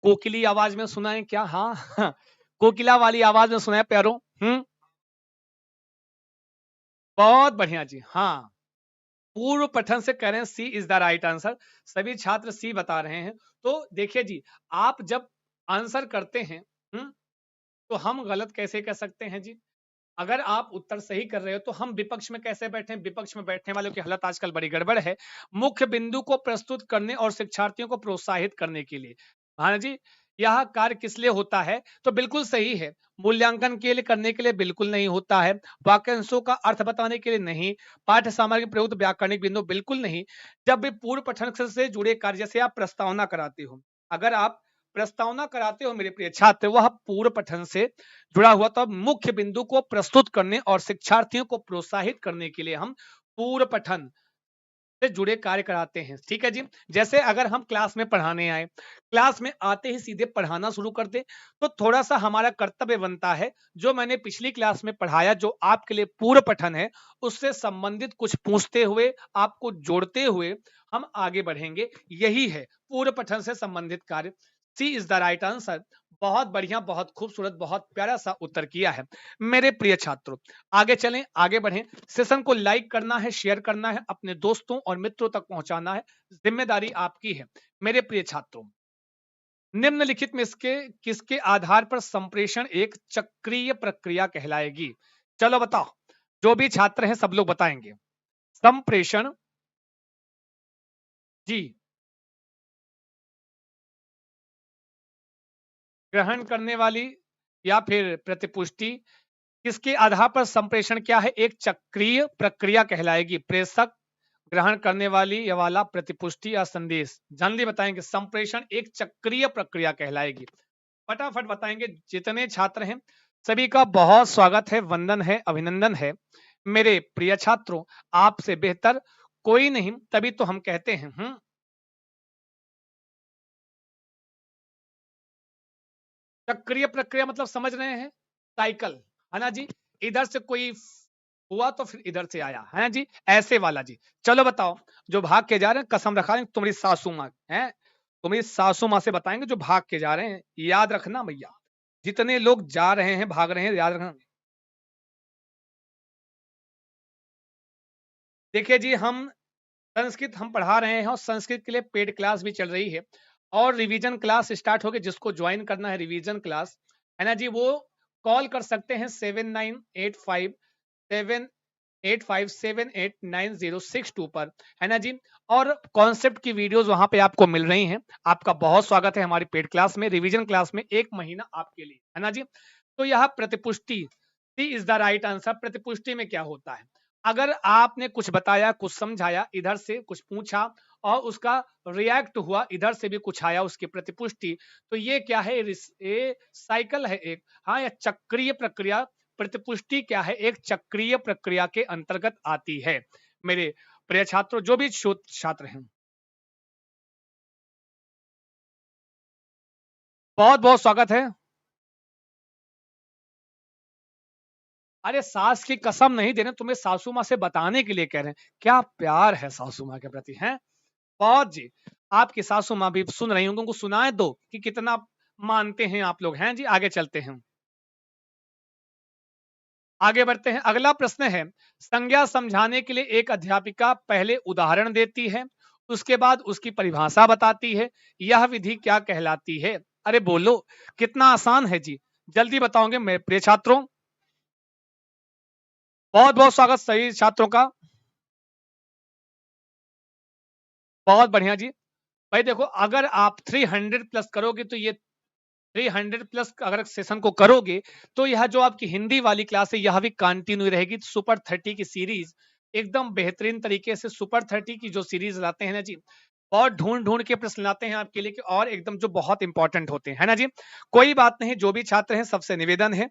कोकिली आवाज में सुनाए क्या? हाँ कोकिला वाली आवाज में सुनाए प्यारो। बहुत बढ़िया जी। हाँ, पूर्व पठन से कह रहे हैं, सी इज द राइट आंसर। सभी छात्र सी बता रहे हैं। तो देखिए जी, आप जब आंसर करते हैं, तो हम गलत कैसे कह सकते हैं जी? अगर आप उत्तर सही कर रहे हो तो हम विपक्ष में कैसे बैठे? विपक्ष में बैठने वालों की हालत आजकल बड़ी गड़बड़ है। मुख्य बिंदु को प्रस्तुत करने और शिक्षार्थियों को प्रोत्साहित करने के लिए, हाँ जी, यह कार्य किस लिए होता है? तो बिल्कुल सही है, मूल्यांकन के लिए करने के लिए बिल्कुल नहीं होता है, वाक्यांशों का अर्थ बताने के लिए नहीं, पाठ्य सामग्री प्रयुक्त व्याकरणिक बिंदु बिल्कुल नहीं। जब भी पूर्व पठन से जुड़े कार्य, जैसे आप प्रस्तावना कराते हो, अगर आप प्रस्तावना कराते हो मेरे प्रिय छात्र, वह पूर्व पठन से जुड़ा हुआ, तो मुख्य बिंदु को प्रस्तुत करने और शिक्षार्थियों को प्रोत्साहित करने के लिए हम पूर्व पठन से जुड़े कार्य कराते हैं। ठीक है जी। जैसे अगर हम क्लास में पढ़ाने आए, क्लास में आते ही सीधे पढ़ाना शुरू कर दे, तो थोड़ा सा हमारा कर्तव्य बनता है, जो मैंने पिछली क्लास में पढ़ाया, जो आपके लिए पूर्व पठन है, उससे संबंधित कुछ पूछते हुए, आपको जोड़ते हुए हम आगे बढ़ेंगे। यही है पूर्व पठन से संबंधित कार्य। सी इज द राइट आंसर। बहुत बढ़िया, बहुत खूबसूरत, बहुत प्यारा सा उत्तर किया है मेरे प्रिय छात्रों। आगे चलें, आगे बढ़ें। सेशन को लाइक करना है, शेयर करना है, अपने दोस्तों और मित्रों तक पहुंचाना है, जिम्मेदारी आपकी है मेरे प्रिय छात्रों। निम्नलिखित में इसके किसके आधार पर संप्रेषण एक चक्रीय प्रक्रिया कहलाएगी? चलो बताओ, जो भी छात्र हैं सब लोग बताएंगे। संप्रेषण जी, ग्रहण करने वाली या फिर प्रतिपुष्टि, किसके आधार पर संप्रेषण क्या है? एक चक्रीय प्रक्रिया कहलाएगी। प्रेषक, ग्रहण करने वाली या वाला, प्रतिपुष्टि या संदेश। जल्दी बताएंगे। संप्रेषण एक चक्रीय प्रक्रिया कहलाएगी। फटाफट बताएंगे जितने छात्र हैं। सभी का बहुत स्वागत है, वंदन है, अभिनंदन है मेरे प्रिय छात्रों। आपसे बेहतर कोई नहीं, तभी तो हम कहते हैं। चक्रीय प्रक्रिया मतलब समझ रहे हैं? साइकिल, है ना जी। इधर से कोई हुआ तो फिर इधर से आया, है ना जी, ऐसे वाला जी। चलो बताओ, जो भाग के जा रहे हैं, कसम रखा है तुम्हारी सासू माँ है, तुम्हारी सासू माँ से बताएंगे जो भाग के जा रहे हैं। याद रखना भैया, जितने लोग जा रहे हैं, भाग रहे हैं, याद रखना। देखिए जी, हम संस्कृत हम पढ़ा रहे हैं और संस्कृत के लिए पेड क्लास भी चल रही है, और रिवीजन क्लास स्टार्ट हो गई। जिसको ज्वाइन करना है रिवीजन क्लास, है ना जी, वो कॉल कर सकते हैं 798578578962 पर, है ना जी। और कॉन्सेप्ट की वीडियोस वहां पे आपको मिल रही हैं। आपका बहुत स्वागत है हमारी पेड क्लास में, रिवीजन क्लास में, 1 महीना आपके लिए, है ना जी। तो यह प्रतिपुष्टि, सी इज द राइट आंसर। प्रतिपुष्टि में क्या होता है? अगर आपने कुछ बताया, कुछ समझाया, इधर से कुछ पूछा और उसका रिएक्ट हुआ, इधर से भी कुछ आया, उसकी प्रतिपुष्टि, तो ये क्या है? ये साइकिल है एक। हाँ, यह चक्रीय प्रक्रिया। प्रतिपुष्टि क्या है? एक चक्रीय प्रक्रिया के अंतर्गत आती है मेरे प्रिय छात्रों, जो भी छात्र हैं। बहुत बहुत स्वागत है। अरे सास की कसम नहीं दे रहे, तुम्हें सासू माँ से बताने के लिए कह रहे हैं। क्या प्यार है सासू माँ के प्रति, है बहुत जी। आपकी सासू माँ भी सुन रही होंगी, उनको सुनाए दो कि कितना मानते हैं आप लोग, हैं जी। आगे चलते हैं, आगे बढ़ते हैं। अगला प्रश्न है, संज्ञा समझाने के लिए एक अध्यापिका पहले उदाहरण देती है, उसके बाद उसकी परिभाषा बताती है। यह विधि क्या कहलाती है? अरे बोलो, कितना आसान है जी। जल्दी बताओगे मेरे प्रिय छात्रों। बहुत बहुत स्वागत सही छात्रों का, बहुत बढ़िया जी। भाई देखो, अगर आप 300 प्लस करोगे तो ये 300 प्लस अगर सेशन को करोगे, तो यह जो आपकी हिंदी वाली क्लास है, यह भी कंटिन्यू रहेगी। सुपर 30 की सीरीज एकदम बेहतरीन तरीके से, सुपर 30 की जो सीरीज लाते हैं ना जी, और ढूंढ ढूंढ के प्रश्न लाते हैं आपके लिए, और एकदम जो बहुत इंपॉर्टेंट होते हैं, है ना जी। कोई बात नहीं, जो भी छात्र हैं सबसे निवेदन है,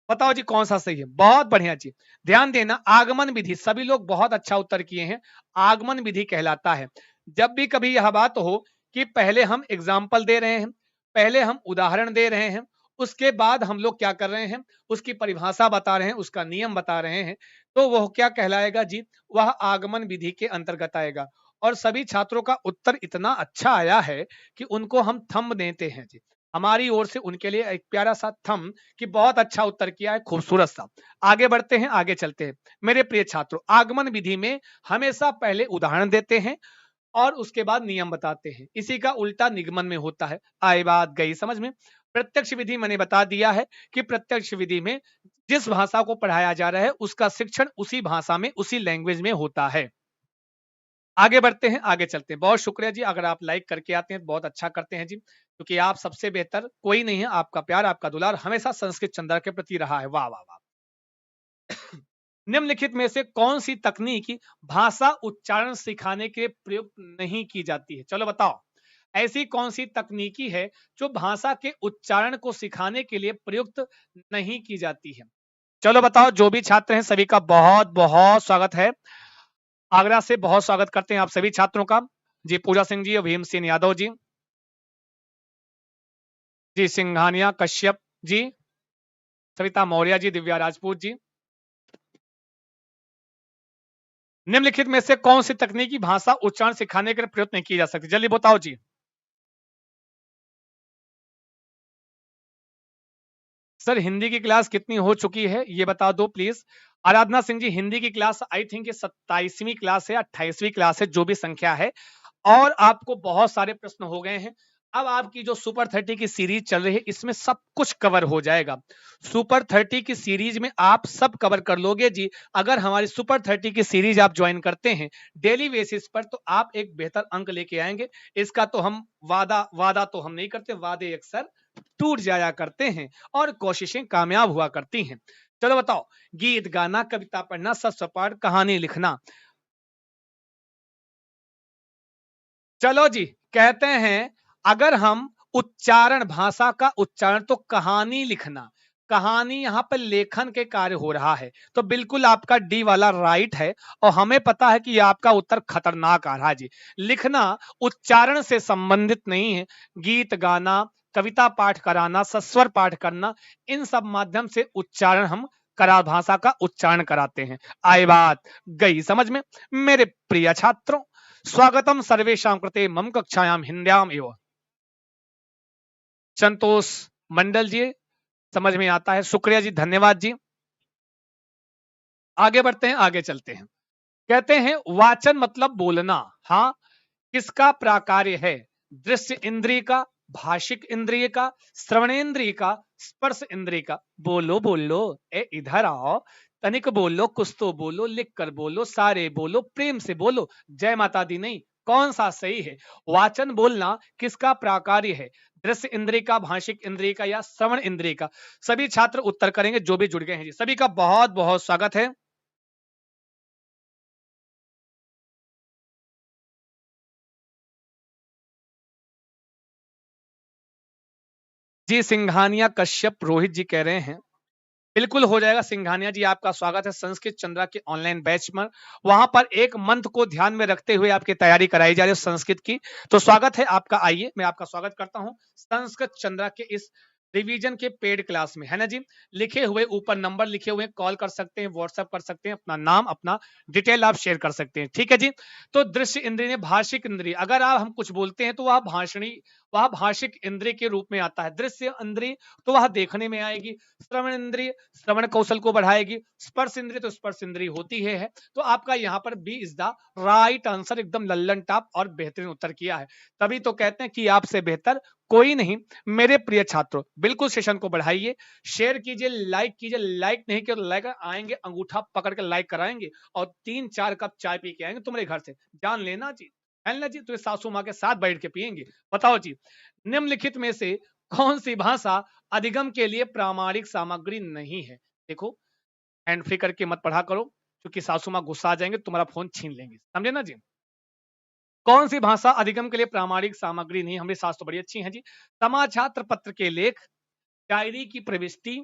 बताओ जी कौन सा सही है। बहुत बढ़िया जी, ध्यान देना। आगमन विधि, सभी लोग बहुत अच्छा उत्तर किए हैं। आगमन विधि कहलाता है जब भी कभी यह बात हो कि पहले हम एग्जाम्पल दे रहे हैं, पहले हम उदाहरण दे रहे हैं, उसके बाद हम लोग क्या कर रहे हैं, उसकी परिभाषा बता रहे हैं, उसका नियम बता रहे हैं, तो वह क्या कहलाएगा जी? वह आगमन विधि के अंतर्गत आएगा। और सभी छात्रों का उत्तर इतना अच्छा आया है कि उनको हम थंब देते हैं जी, हमारी ओर से उनके लिए एक प्यारा सा थंब, कि बहुत अच्छा उत्तर किया है, खूबसूरत सा। आगे बढ़ते हैं, आगे चलते हैं मेरे प्रिय छात्रों। आगमन विधि में हमेशा पहले उदाहरण देते हैं और उसके बाद नियम बताते हैं। इसी का उल्टा निगमन में होता है। आई बात गई समझ में? प्रत्यक्ष विधि मैंने बता दिया है कि प्रत्यक्ष विधि में जिस भाषा को पढ़ाया जा रहा है, उसका शिक्षण उसी भाषा में, उसी लैंग्वेज में होता है। आगे बढ़ते हैं, आगे चलते हैं। बहुत शुक्रिया जी, अगर आप लाइक करके आते हैं तो बहुत अच्छा करते हैं जी, क्योंकि आप सबसे बेहतर कोई नहीं है। आपका प्यार, आपका दुलार हमेशा संस्कृत चंद्र के प्रति रहा है। वाह वाह वाह। निम्नलिखित में से कौन सी तकनीक भाषा उच्चारण सिखाने के लिए प्रयुक्त नहीं की जाती है? चलो बताओ, ऐसी कौन सी तकनीकी है जो भाषा के उच्चारण को सिखाने के लिए प्रयुक्त नहीं की जाती है? चलो बताओ, जो भी छात्र हैं सभी का बहुत बहुत स्वागत है। आगरा से बहुत स्वागत करते हैं आप सभी छात्रों का। जी पूजा सिंह जी और भीम सिंह यादव जी, जी सिंघानिया कश्यप जी, सविता मौर्य जी, दिव्या राजपूत जी। निम्नलिखित में से कौन सी तकनीकी भाषा उच्चारण सिखाने के लिए प्रयोग नहीं की जा सकती, जल्दी बताओ जी। सर हिंदी की क्लास कितनी हो चुकी है ये बता दो प्लीज। आराधना सिंह जी हिंदी की क्लास आई थिंक 27वीं क्लास है, 28वीं क्लास है, जो भी संख्या है, और आपको बहुत सारे प्रश्न हो गए हैं। अब आपकी जो सुपर 30 की सीरीज चल रही है इसमें सब कुछ कवर हो जाएगा। सुपर 30 की सीरीज में आप सब कवर कर लोगे जी। अगर हमारी सुपर 30 की सीरीज आप ज्वाइन करते हैं डेली बेसिस पर तो आप एक बेहतर अंक लेके आएंगे। इसका तो हम वादा वादा तो हम नहीं करते, वादे अक्सर टूट जाया करते हैं और कोशिशें कामयाब हुआ करती हैं। चलो बताओ, गीत गाना, कविता पढ़ना, सत्सपाठ, कहानी लिखना। चलो जी, कहते हैं अगर हम उच्चारण, भाषा का उच्चारण, तो कहानी लिखना, कहानी यहां पर लेखन के कार्य हो रहा है, तो बिल्कुल आपका डी वाला राइट है। और हमें पता है कि ये आपका उत्तर खतरनाक आ रहा है जी। लिखना उच्चारण से संबंधित नहीं है। गीत गाना, कविता पाठ कराना, सस्वर पाठ करना, इन सब माध्यम से उच्चारण हम करा, भाषा का उच्चारण कराते हैं। आई बात गई समझ में। मेरे प्रिय छात्रों, स्वागतम सर्वेषां कृते मम कक्षायाम हिंद्याम एवं। संतोष मंडल जी, समझ में आता है, शुक्रिया जी, धन्यवाद जी। आगे बढ़ते हैं, आगे चलते हैं। कहते हैं वाचन मतलब बोलना। हाँ, किसका प्राकार्य है? दृश्य इंद्रिय का, भाषिक इंद्रिय का, श्रवणेन्द्रिय का, स्पर्श इंद्रिय का। बोलो बोलो, ए इधर आओ, तनिक बोलो, कुछ तो बोलो, लिख कर बोलो, सारे बोलो, प्रेम से बोलो, जय माता दी नहीं। कौन सा सही है? वाचन बोलना किसका प्राकार्य है? दृश्य इंद्रिय का, भाषिक इंद्रिय का, या श्रवण इंद्रिय का? सभी छात्र उत्तर करेंगे जो भी जुड़ गए हैं जी। सभी का बहुत बहुत स्वागत है। जी सिंघानिया कश्यप रोहित जी कह रहे हैं बिल्कुल हो जाएगा। सिंघानिया जी आपका स्वागत है संस्कृत चंद्रा के ऑनलाइन बैच में। वहां पर एक मंत्र को ध्यान में रखते हुए आपकी तैयारी कराई जा रही है संस्कृत की, तो स्वागत है आपका। आइए मैं आपका स्वागत करता हूं संस्कृत चंद्रा के इस रिवीजन के पेड क्लास में, है ना जी। लिखे हुए ऊपर नंबर लिखे हुए, कॉल कर सकते हैं, व्हाट्सएप कर सकते हैं, अपना नाम, अपना डिटेल आप शेयर कर सकते हैं, ठीक है जी। तो दृश्य इंद्रिय ने भाषिक इंद्रिय, अगर आप हम कुछ बोलते हैं तो वह भाषिक इंद्रिय के रूप में आता है। दृश्य इंद्रिय तो वह देखने में आएगी। श्रवण इंद्रिय श्रवण कौशल को बढ़ाएगी। स्पर्श इंद्रिय तो स्पर्श इंद्रिय होती है। तो आपका यहाँ पर B is the right answer, एकदम लल्लन टॉप और बेहतरीन उत्तर किया है। तभी तो कहते हैं कि आपसे बेहतर कोई नहीं। मेरे प्रिय छात्रों, बिल्कुल सेशन को बढ़ाइए, शेयर कीजिए, लाइक कीजिए। लाइक नहीं किया तो लाइक आएंगे, अंगूठा पकड़ के लाइक कराएंगे और 3-4 कप चाय पी के आएंगे तुम्हारे घर से, जान लेना जी, है ना जी। तो सासू माँ के साथ बैठ के पियेंगे। बताओ जी, निम्नलिखित में से कौन सी भाषा अधिगम के लिए प्रामाणिक सामग्री नहीं है? देखो, हैंड फ्री करके मत पढ़ा करो, क्योंकि सासू माँ गुस्सा आ जाएंगे, तुम्हारा फोन छीन लेंगे, समझे ना जी। कौन सी भाषा अधिगम के लिए प्रामाणिक सामग्री नहीं? हमारी सास तो बड़ी अच्छी है जी। समाचार पत्र के लेख, डायरी की प्रविष्टि,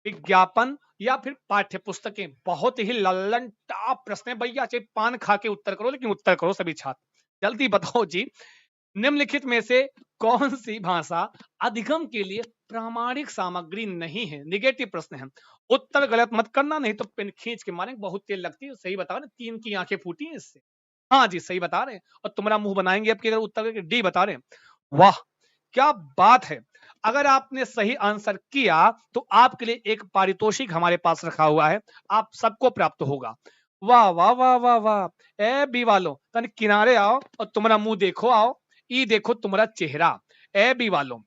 विज्ञापन, या फिर पाठ्य पुस्तकें। बहुत ही लल्लन टॉप प्रश्न है भैया, चाहे पान खा के उत्तर करो, लेकिन उत्तर करो सभी छात्र, जल्दी बताओ जी। निम्नलिखित में से कौन सी भाषा अधिगम के लिए प्रामाणिक सामग्री नहीं है? निगेटिव प्रश्न है, उत्तर गलत मत करना, नहीं तो पेन खींच के मारेंगे, बहुत तेज लगती है। सही बताओ ना, 3 की आंखें फूटी हैं इससे। हाँ जी सही बता रहे हैं, और तुम्हारा मुंह बनाएंगे आपके अगर उत्तर डी बता रहे हैं। वाह क्या बात है। अगर आपने सही आंसर किया तो आपके लिए एक पारितोषिक हमारे पास रखा हुआ है, आप सबको प्राप्त होगा। वाह वाह वाह वाह वाह। ए बी वालों, तन किनारे आओ और तुम्हारा मुंह देखो, आओ, ई देखो तुम्हारा चेहरा। ए बी वालों,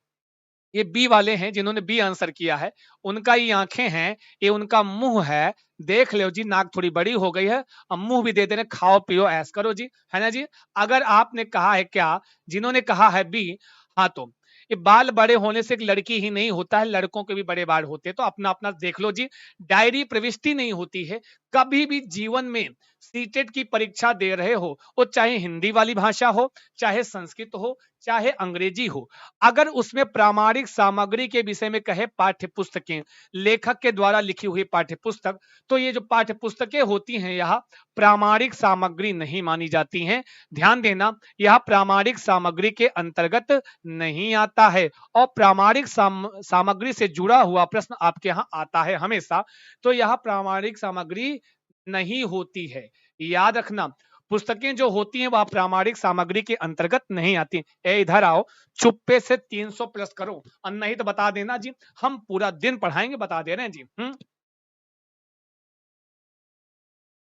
ये बी वाले हैं जिन्होंने बी आंसर किया है, उनका ये आंखें हैं, ये उनका मुंह है, देख लो जी, नाक थोड़ी बड़ी हो गई है, अब मुंह भी दे देने, खाओ पियो ऐस करो जी, है ना जी। अगर आपने कहा है क्या, जिन्होंने कहा है बी, हाँ तो ये बाल बड़े होने से एक लड़की ही नहीं होता है, लड़कों के भी बड़े बाल होते हैं, तो अपना अपना देख लो जी। डायरी प्रविष्टि नहीं होती है, कभी भी जीवन में सीटेट की परीक्षा दे रहे हो, वो चाहे हिंदी वाली भाषा हो, चाहे संस्कृत हो, चाहे अंग्रेजी हो, अगर उसमें प्रामाणिक सामग्री के विषय में कहे पाठ्य पुस्तकें, लेखक के द्वारा लिखी हुई पाठ्य पुस्तक, तो ये जो पाठ्य पुस्तकें होती हैं यह प्रामाणिक सामग्री नहीं मानी जाती हैं। ध्यान देना, यह प्रामाणिक सामग्री के अंतर्गत नहीं आता है। और प्रामाणिक सामग्री से जुड़ा हुआ प्रश्न आपके यहाँ आता है हमेशा, तो यह प्रामाणिक सामग्री नहीं होती है। याद रखना, पुस्तकें जो होती हैं वह प्रामाणिक सामग्री के अंतर्गत नहीं आती। ए इधर आओ, चुप्पे से 300 प्लस करो, और नहीं तो बता देना जी, हम पूरा दिन पढ़ाएंगे, बता दे रहे हैं जी।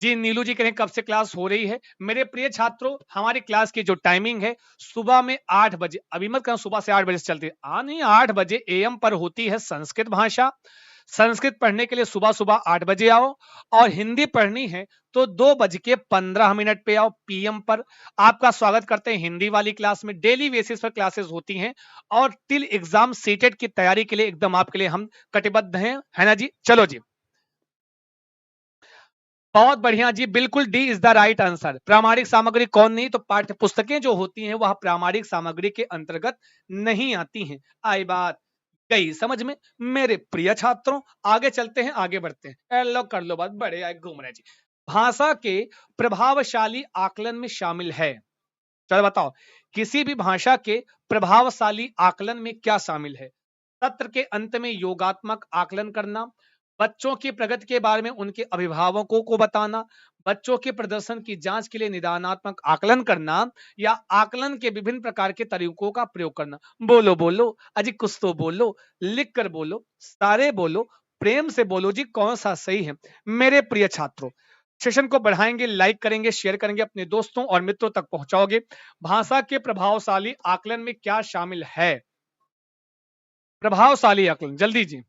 जी नीलू जी कह रहे हैं कब से क्लास हो रही है। मेरे प्रिय छात्रों, हमारी क्लास की जो टाइमिंग है सुबह में 8 बजे, अभी मत कहूं सुबह से 8 बजे से चलती है, नहीं 8 बजे एएम पर होती है संस्कृत भाषा। संस्कृत पढ़ने के लिए सुबह सुबह 8 बजे आओ, और हिंदी पढ़नी है तो 2:15 पे आओ पीएम पर। आपका स्वागत करते हैं हिंदी वाली क्लास में। डेली बेसिस पर क्लासेस होती हैं, और टिल एग्जाम सीटेट की तैयारी के लिए एकदम आपके लिए हम कटिबद्ध हैं, है ना जी। चलो जी, बहुत बढ़िया जी, बिल्कुल D is the right answer. प्रामाणिक सामग्री कौन नहीं, तो पाठ्य पुस्तकें जो होती हैं वह प्रामाणिक सामग्री के अंतर्गत नहीं आती हैं। आई बात गई समझ में मेरे प्रिय छात्रों। आगे चलते हैं, आगे बढ़ते हैं। लो कर लो बात, बड़े आए घूम रहे जी। भाषा के प्रभावशाली आकलन में शामिल है, चलो बताओ, किसी भी भाषा के प्रभावशाली आकलन में क्या शामिल है। सत्र के अंत में योगात्मक आकलन करना, बच्चों की प्रगति के बारे में उनके अभिभावकों को बताना, बच्चों के प्रदर्शन की जांच के लिए निदानात्मक आकलन करना, या आकलन के विभिन्न प्रकार के तरीकों का प्रयोग करना। बोलो बोलो अजी, कुछ तो बोलो, लिख कर बोलो, सारे बोलो, प्रेम से बोलो जी, कौन सा सही है। मेरे प्रिय छात्रों, सेशन को बढ़ाएंगे, लाइक करेंगे, शेयर करेंगे, अपने दोस्तों और मित्रों तक पहुंचाओगे। भाषा के प्रभावशाली आकलन में क्या शामिल है, प्रभावशाली आकलन, जल्दी जी।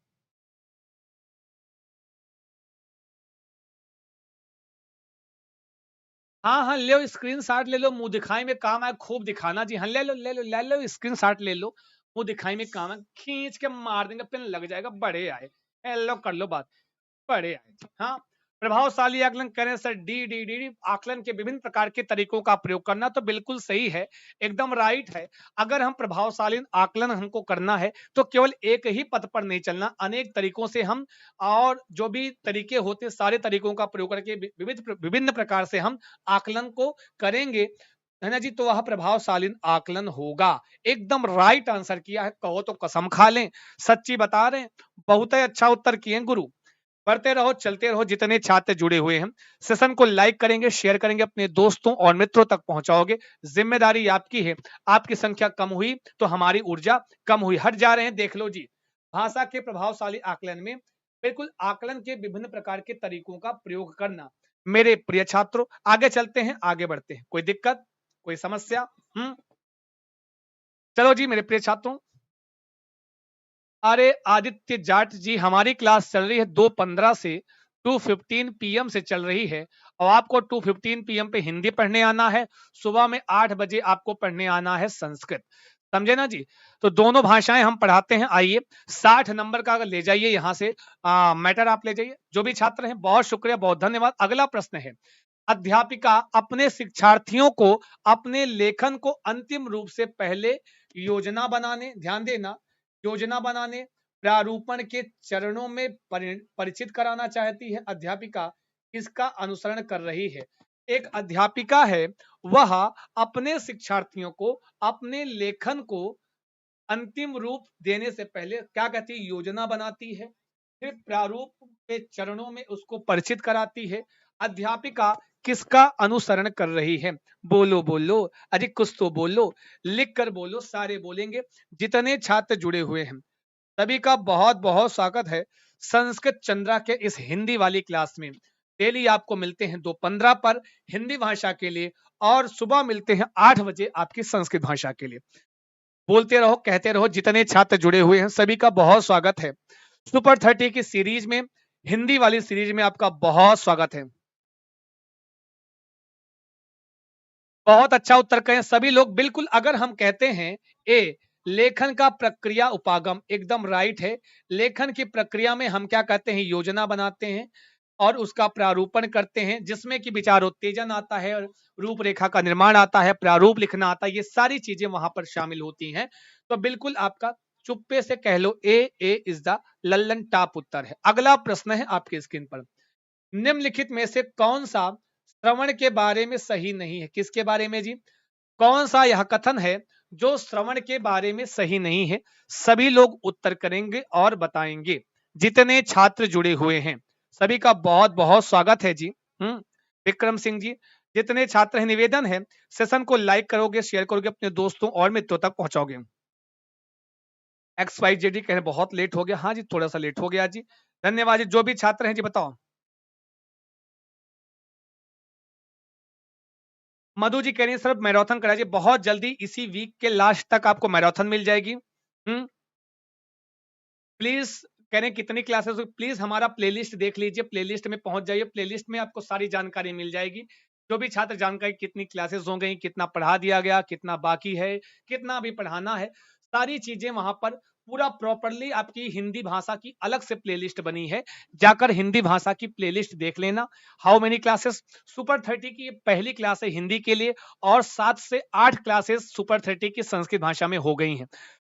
हाँ हाँ, ले लो स्क्रीन शॉट, ले लो, मुंह दिखाई में काम है, खूब दिखाना जी। हाँ ले लो ले लो ले लो स्क्रीन शॉट ले लो, मुंह दिखाई में काम है, खींच के मार देंगे, पेन लग जाएगा। बड़े आए, लो कर लो बात, बड़े आए। हाँ, प्रभावशाली आकलन करें sir, D D D D, आकलन के विभिन्न प्रकार के तरीकों का प्रयोग करना, तो बिल्कुल सही है, एकदम राइट है। अगर हम प्रभावशाली आकलन हमको करना है तो केवल एक ही पथ पर नहीं चलना, अनेक तरीकों से हम, और जो भी तरीके होते हैं सारे तरीकों का प्रयोग करके विभिन्न प्रकार से हम आकलन को करेंगे, है ना जी, तो वह प्रभावशाली आकलन होगा। एकदम राइट आंसर किया है, कहो तो कसम खा लें, सच्ची बता रहे हैं, बहुत ही अच्छा उत्तर किए गुरु। बढ़ते रहो, चलते रहो, जितने छात्र जुड़े हुए हैं सेशन को लाइक करेंगे, शेयर करेंगे, अपने दोस्तों और मित्रों तक पहुंचाओगे। जिम्मेदारी आपकी है, आपकी संख्या कम हुई तो हमारी ऊर्जा कम हुई। हट जा रहे हैं, देख लो जी। भाषा के प्रभावशाली आकलन में बिल्कुल आकलन के विभिन्न प्रकार के तरीकों का प्रयोग करना। मेरे प्रिय छात्रों, आगे चलते हैं, आगे बढ़ते हैं। कोई दिक्कत, कोई समस्या? चलो जी मेरे प्रिय छात्रों, अरे आदित्य जाट जी, हमारी क्लास चल रही है 2:15 से 2:15 पीएम से चल रही है, और आपको 2:15 पीएम पे हिंदी पढ़ने आना है, सुबह में 8 बजे आपको पढ़ने आना है संस्कृत, समझे ना जी। तो दोनों भाषाएं हम पढ़ाते हैं। आइए 60 नंबर का ले जाइए यहाँ से, मैटर आप ले जाइए, जो भी छात्र हैं, बहुत शुक्रिया, बहुत धन्यवाद। अगला प्रश्न है, अध्यापिका अपने शिक्षार्थियों को अपने लेखन को अंतिम रूप से पहले योजना बनाने, ध्यान देना, योजना बनाने, प्रारूपण के चरणों में परिचित कराना चाहती है। अध्यापिका इसका अनुसरण कर रही है। एक अध्यापिका है, वह अपने शिक्षार्थियों को अपने लेखन को अंतिम रूप देने से पहले क्या कहती है, योजना बनाती है, फिर प्रारूप के चरणों में उसको परिचित कराती है। अध्यापिका किसका अनुसरण कर रही है? बोलो बोलो अरे, कुछ तो बोलो, लिख कर बोलो, सारे बोलेंगे। जितने छात्र जुड़े हुए हैं सभी का बहुत बहुत स्वागत है संस्कृत चंद्रा के इस हिंदी वाली क्लास में। डेली आपको मिलते हैं 2:15 पर हिंदी भाषा के लिए, और सुबह मिलते हैं 8 बजे आपकी संस्कृत भाषा के लिए। बोलते रहो, कहते रहो, जितने छात्र जुड़े हुए हैं सभी का बहुत स्वागत है। सुपर 30 की सीरीज में, हिंदी वाली सीरीज में आपका बहुत स्वागत है। बहुत अच्छा उत्तर कहें सभी लोग, बिल्कुल। अगर हम कहते हैं ए, लेखन का प्रक्रिया उपागम, एकदम राइट है। लेखन की प्रक्रिया में हम क्या कहते हैं, योजना बनाते हैं। और उसका प्रारूपण करते हैं, जिसमें कि विचारोत्तेजन आता है, रूपरेखा का निर्माण आता है, प्रारूप लिखना आता है, ये सारी चीजें वहां पर शामिल होती हैं। तो बिल्कुल आपका चुप्पे से कह लो ए इज द लल्लन टॉप उत्तर है। अगला प्रश्न है आपके स्क्रीन पर, निम्नलिखित में से कौन सा श्रवण के बारे में सही नहीं है? किसके बारे में जी? कौन सा यह कथन है जो श्रवण के बारे में सही नहीं है? सभी लोग उत्तर करेंगे और बताएंगे। जितने छात्र जुड़े हुए हैं सभी का बहुत बहुत स्वागत है जी। विक्रम सिंह जी, जितने छात्र हैं निवेदन है सेशन को लाइक करोगे, शेयर करोगे, अपने दोस्तों और मित्रों तक पहुंचाओगे। XYZ कह रहे बहुत लेट हो गया। हाँ जी, थोड़ा सा लेट हो गया जी, धन्यवाद जी। जो भी छात्र हैं जी बताओ। मधु जी कह रही है सर मैराथन कराइए, बहुत जल्दी इसी वीक के लास्ट तक आपको मैराथन मिल जाएगी। प्लीज कह रहे हैं कितनी क्लासेस, प्लीज हमारा प्लेलिस्ट देख लीजिए, प्लेलिस्ट में पहुंच जाइए, प्लेलिस्ट में आपको सारी जानकारी मिल जाएगी। जो भी छात्र जानकारी, कितनी क्लासेस हो गई, कितना पढ़ा दिया गया, कितना बाकी है, कितना अभी पढ़ाना है, सारी चीजें वहां पर पूरा प्रॉपरली आपकी हिंदी भाषा की अलग से प्लेलिस्ट बनी है, जाकर हिंदी भाषा की प्लेलिस्ट देख लेना। How many classes? सुपर 30 की पहली क्लास है हिंदी के लिए, और 7 से 8 क्लासेस सुपर 30 की संस्कृत भाषा में हो गई हैं।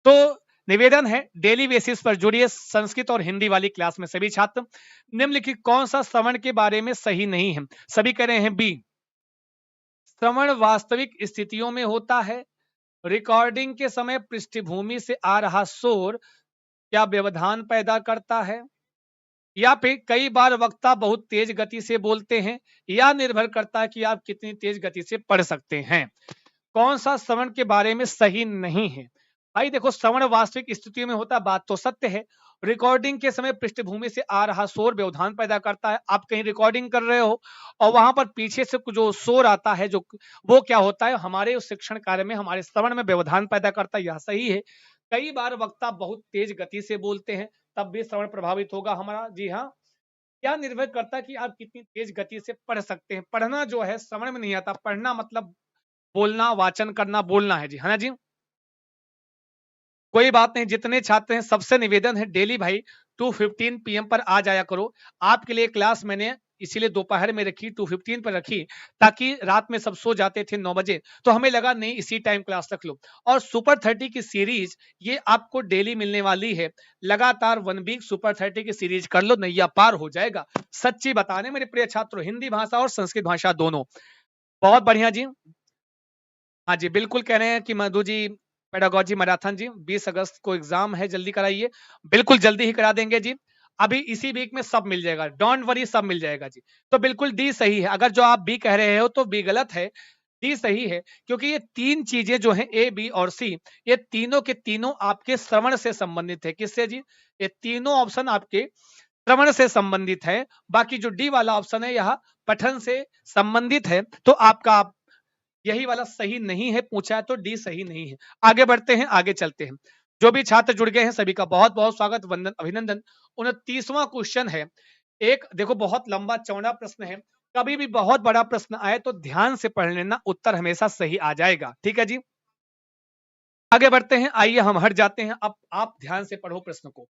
तो निवेदन है डेली बेसिस पर जुड़िए संस्कृत और हिंदी वाली क्लास में सभी छात्र। निम्नलिखित कौन सा श्रवण के बारे में सही नहीं है? सभी कह रहे हैं बी, श्रवण वास्तविक स्थितियों में होता है। रिकॉर्डिंग के समय पृष्ठभूमि से आ रहा शोर क्या व्यवधान पैदा करता है? या फिर कई बार वक्ता बहुत तेज गति से बोलते हैं, या निर्भर करता है कि आप कितनी तेज गति से पढ़ सकते हैं। कौन सा श्रवण के बारे में सही नहीं है? भाई देखो, श्रवण वास्तविक स्थितियों में होता, बात तो सत्य है। रिकॉर्डिंग के समय पृष्ठभूमि से आ रहा शोर व्यवधान पैदा करता है। आप कहीं रिकॉर्डिंग कर रहे हो और वहां पर पीछे से जो शोर आता है, जो वो क्या होता है, हमारे उस शिक्षण कार्य में, हमारे श्रवण में व्यवधान पैदा करता है, यह सही है। कई बार वक्ता बहुत तेज गति से बोलते हैं, तब भी श्रवण प्रभावित होगा हमारा। जी हाँ, क्या निर्भर करता है कि आप कितनी तेज गति से पढ़ सकते हैं। पढ़ना जो है श्रवण में नहीं आता, पढ़ना मतलब बोलना, वाचन करना, बोलना है जी, है ना जी। कोई बात नहीं, जितने छात्र हैं सबसे निवेदन है डेली भाई 2:15 PM पर आ जाया करो। आपके लिए क्लास मैंने इसीलिए दोपहर में रखी, 2:15 पर रखी, ताकि रात में सब सो जाते थे 9 बजे, तो हमें लगा नहीं इसी टाइम क्लास रख लो। और सुपर 30 की सीरीज ये आपको डेली मिलने वाली है। लगातार 1 वीक सुपर 30 की सीरीज कर लो, नैया पार हो जाएगा। सच्ची बताने मेरे प्रिय छात्रों, हिंदी भाषा और संस्कृत भाषा दोनों। बहुत बढ़िया जी। हाँ जी, बिल्कुल कह रहे हैं कि मधु जी पेडागोजी मैराथन जी 20 अगस्त को एग्जाम है, जल्दी कराइए। बिल्कुल जल्दी ही करा देंगे जी, अभी इसी वीक में सब मिल जाएगा, डोंट वरी, सब मिल जाएगा जी। तो बिल्कुल डी सही है। अगर जो आप बी कह रहे हो तो बी गलत है, डी सही है, क्योंकि ये तीन चीजें जो हैं ए, बी और सी, ये तीनों के तीनों आपके श्रवण से संबंधित है। किससे जी? ये तीनों ऑप्शन आपके श्रवण से संबंधित है। बाकी जो डी वाला ऑप्शन है यह पठन से संबंधित है। तो आपका यही वाला सही नहीं है, पूछा है तो डी सही नहीं है। आगे बढ़ते हैं, आगे चलते हैं। जो भी छात्र जुड़ गए हैं सभी का बहुत बहुत स्वागत, वंदन, अभिनंदन। 29वां क्वेश्चन है। एक देखो बहुत लंबा चौड़ा प्रश्न है, कभी भी बहुत बड़ा प्रश्न आए तो ध्यान से पढ़ लेना, उत्तर हमेशा सही आ जाएगा। ठीक है जी, आगे बढ़ते हैं। आइए हम हट जाते हैं, अब आप ध्यान से पढ़ो प्रश्न को।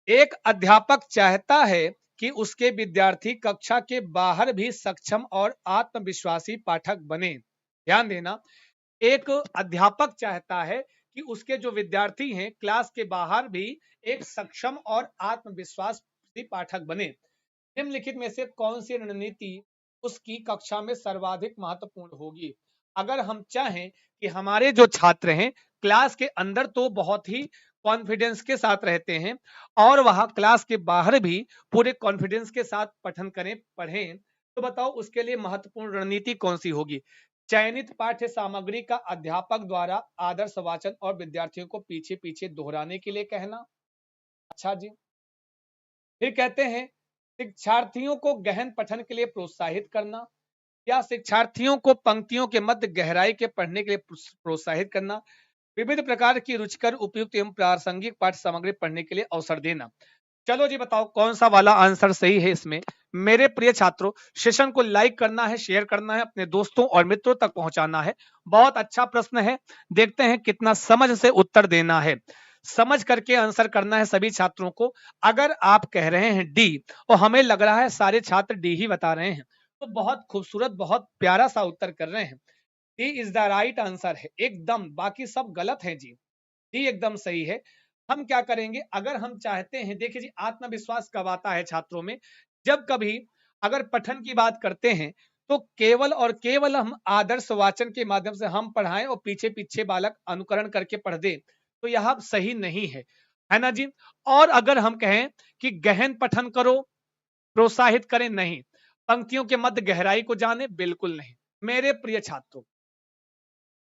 एक अध्यापक चाहता है कि उसके विद्यार्थी कक्षा के बाहर भी सक्षम और आत्मविश्वासी पाठक बने। ध्यान देना, एक अध्यापक चाहता है कि उसके जो विद्यार्थी हैं क्लास के बाहर भी एक सक्षम और आत्मविश्वासी पाठक बने। निम्नलिखित में से कौन सी रणनीति उसकी कक्षा में सर्वाधिक महत्वपूर्ण होगी? अगर हम चाहें कि हमारे जो छात्र हैं क्लास के अंदर तो बहुत ही कॉन्फिडेंस के साथ रहते हैं, और वहां क्लास के बाहर भी पूरे कॉन्फिडेंस के साथ पठन करें, पढ़ें, तो बताओ उसके लिए महत्वपूर्ण रणनीति कौन सी होगी? चयनित पाठ्य सामग्री का अध्यापक द्वारा आदर्श वाचन और विद्यार्थियों को पीछे पीछे दोहराने के लिए कहना। अच्छा जी, फिर कहते हैं शिक्षार्थियों को गहन पठन के लिए प्रोत्साहित करना, या शिक्षार्थियों को पंक्तियों के मध्य गहराई के पढ़ने के लिए प्रोत्साहित करना, विविध प्रकार की रुचिकर उपयुक्त एवं प्रासंगिक पाठ्य सामग्री पढ़ने के लिए अवसर देना। चलो जी बताओ कौन सा वाला आंसर सही है इसमें। मेरे प्रिय छात्रों, सेशन को लाइक करना है, शेयर करना है, अपने दोस्तों और मित्रों तक पहुंचाना है। बहुत अच्छा प्रश्न है, देखते हैं कितना समझ से उत्तर देना है। समझ करके आंसर करना है सभी छात्रों को। अगर आप कह रहे हैं डी और हमें लग रहा है सारे छात्र डी ही बता रहे हैं, तो बहुत खूबसूरत, बहुत प्यारा सा उत्तर कर रहे हैं। D is the right answer है एकदम, बाकी सब गलत है जी, डी एकदम सही है। हम क्या करेंगे, अगर हम चाहते हैं, देखिए जी, आत्मविश्वास कब आता है छात्रों में, जब कभी अगर पठन की बात करते हैं तो केवल और केवल हम आदर्श वाचन के माध्यम से हम पढ़ाएं और पीछे पीछे बालक अनुकरण करके पढ़ दे, तो यह सही नहीं है ना जी। और अगर हम कहें कि गहन पठन करो, प्रोत्साहित करें, नहीं। पंक्तियों के मध्य गहराई को जाने, बिल्कुल नहीं। मेरे प्रिय छात्रों,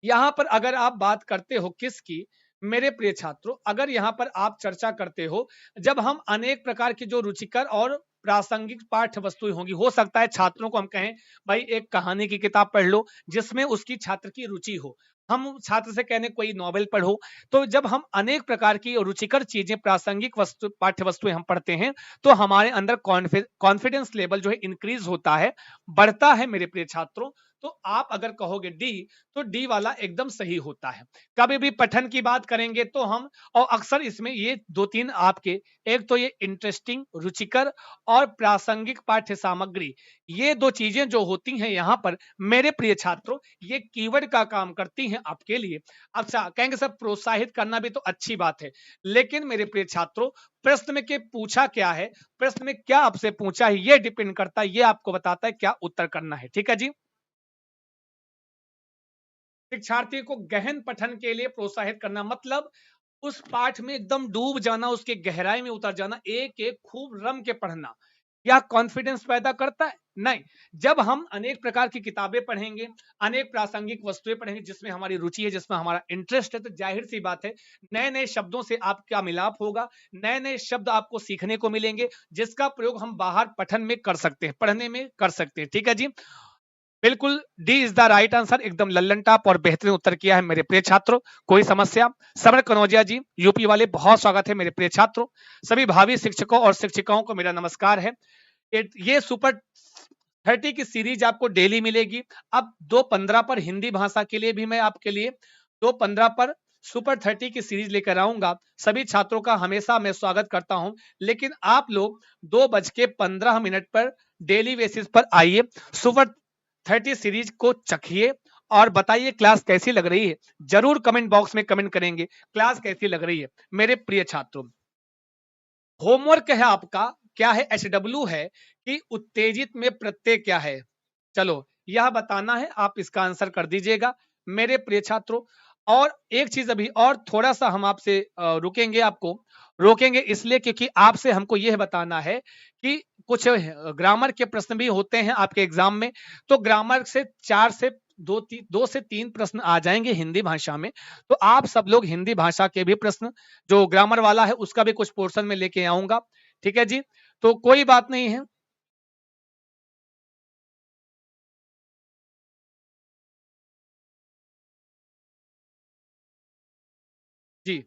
यहां पर अगर आप बात करते हो किसकी, मेरे प्रिय छात्रों, अगर यहां पर आप चर्चा करते हो, जब हम अनेक प्रकार की जो रुचिकर और प्रासंगिक पाठ्य वस्तुएं होंगी, हो सकता है छात्रों को हम कहें भाई एक कहानी की किताब पढ़ लो जिसमें उसकी छात्र की रुचि हो, हम छात्र से कहने कोई नॉवेल पढ़ो। तो जब हम अनेक प्रकार की रुचिकर चीजें, प्रासंगिक वस्तु, पाठ्य वस्तुएं हम पढ़ते हैं, तो हमारे अंदर कॉन्फिडेंस लेवल जो है इंक्रीज होता है, बढ़ता है मेरे प्रिय छात्रों। तो आप अगर कहोगे डी, तो डी वाला एकदम सही होता है। कभी भी पठन की बात करेंगे तो हम, और अक्सर इसमें ये दो तीन आपके, एक तो ये इंटरेस्टिंग, रुचिकर और प्रासंगिक पाठ्य सामग्री, ये दो चीजें जो होती हैं यहाँ पर मेरे प्रिय छात्रों, ये कीवर्ड का काम करती हैं आपके लिए। अच्छा कहेंगे सर प्रोत्साहित करना भी तो अच्छी बात है, लेकिन मेरे प्रिय छात्रों, प्रश्न में के पूछा क्या है, प्रश्न में क्या आपसे पूछा है, ये डिपेंड करता है, ये आपको बताता है क्या उत्तर करना है। ठीक है जी। शिक्षार्थी को गहन पठन के लिए प्रोत्साहित करना मतलब उस पाठ में एकदम डूब जाना, उसके गहराई में उतर जाना, एक एक खूब रम के पढ़ना। यह कॉन्फिडेंस पैदा करता है? नहीं। जब हम अनेक प्रकार की किताबें पढ़ेंगे, अनेक प्रासंगिक वस्तुएं पढ़ेंगे जिसमें हमारी रुचि है, जिसमें हमारा इंटरेस्ट है, तो जाहिर सी बात है नए नए शब्दों से आपका मिलाप होगा, नए नए शब्द आपको सीखने को मिलेंगे, जिसका प्रयोग हम बाहर पठन में कर सकते हैं, पढ़ने में कर सकते हैं। ठीक है जी, बिल्कुल D is the right answer, एकदम लल्लन टॉप और बेहतरीन उत्तर किया है मेरे प्रिय छात्रों। कोई समस्या? समर कनौजिया जी यूपी वाले, बहुत स्वागत है मेरे प्रिय छात्रों। सभी भावी शिक्षकों और शिक्षिकाओं को मेरा नमस्कार है। ये सुपर 30 की सीरीज आपको डेली मिलेगी। अब 2:15 पर हिंदी भाषा के लिए भी मैं आपके लिए 2:15 पर सुपर 30 की सीरीज लेकर आऊंगा। सभी छात्रों का हमेशा मैं स्वागत करता हूं, लेकिन आप लोग 2:15 पर डेली बेसिस पर आइए, सुपर 30 सीरीज को चखिए और बताइए क्लास कैसी लग रही है। जरूर कमेंट बॉक्स में कमेंट करेंगे क्लास कैसी लग रही है। मेरे प्रिय छात्रों, होमवर्क है आपका, क्या है, HW है कि उत्तेजित में प्रत्यय क्या है, चलो यह बताना है, आप इसका आंसर कर दीजिएगा मेरे प्रिय छात्रों। और एक चीज अभी और थोड़ा सा हम आपसे रुकेंगे, आपको रोकेंगे इसलिए क्योंकि आपसे हमको यह बताना है कि कुछ ग्रामर के प्रश्न भी होते हैं आपके एग्जाम में, तो ग्रामर से 4 से 2 से 3 प्रश्न आ जाएंगे हिंदी भाषा में। तो आप सब लोग हिंदी भाषा के भी प्रश्न, जो ग्रामर वाला है उसका भी कुछ पोर्शन में लेके आऊंगा। ठीक है जी, तो कोई बात नहीं है। जी,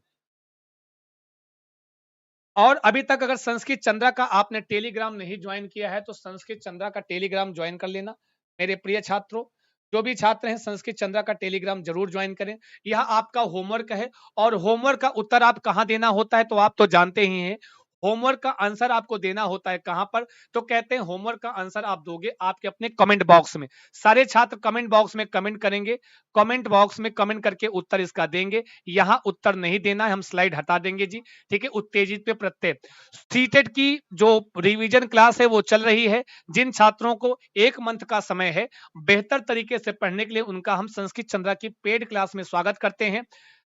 और अभी तक अगर संस्कृत चंद्रा का आपने टेलीग्राम नहीं ज्वाइन किया है तो संस्कृत चंद्रा का टेलीग्राम ज्वाइन कर लेना मेरे प्रिय छात्रों। जो भी छात्र हैं संस्कृत चंद्रा का टेलीग्राम जरूर ज्वाइन करें। यह आपका होमवर्क है, और होमवर्क का उत्तर आप कहां देना होता है तो आप तो जानते ही हैं। होमवर्क का आंसर आपको देना होता है कहां पर, तो कहते हैं होमवर्क का आंसर आप दोगे आपके अपने कमेंट बॉक्स में। सारे छात्र कमेंट बॉक्स में कमेंट करेंगे, कमेंट बॉक्स में कमेंट करके उत्तर इसका देंगे। यहां उत्तर नहीं देना है, हम स्लाइड हटा देंगे जी। ठीक है, उत्तेजित पे प्रत्यय। सीटेट की जो रिवीजन क्लास है वो चल रही है। जिन छात्रों को 1 मंथ का समय है बेहतर तरीके से पढ़ने के लिए, उनका हम संस्कृत चंद्रा की पेड क्लास में स्वागत करते हैं।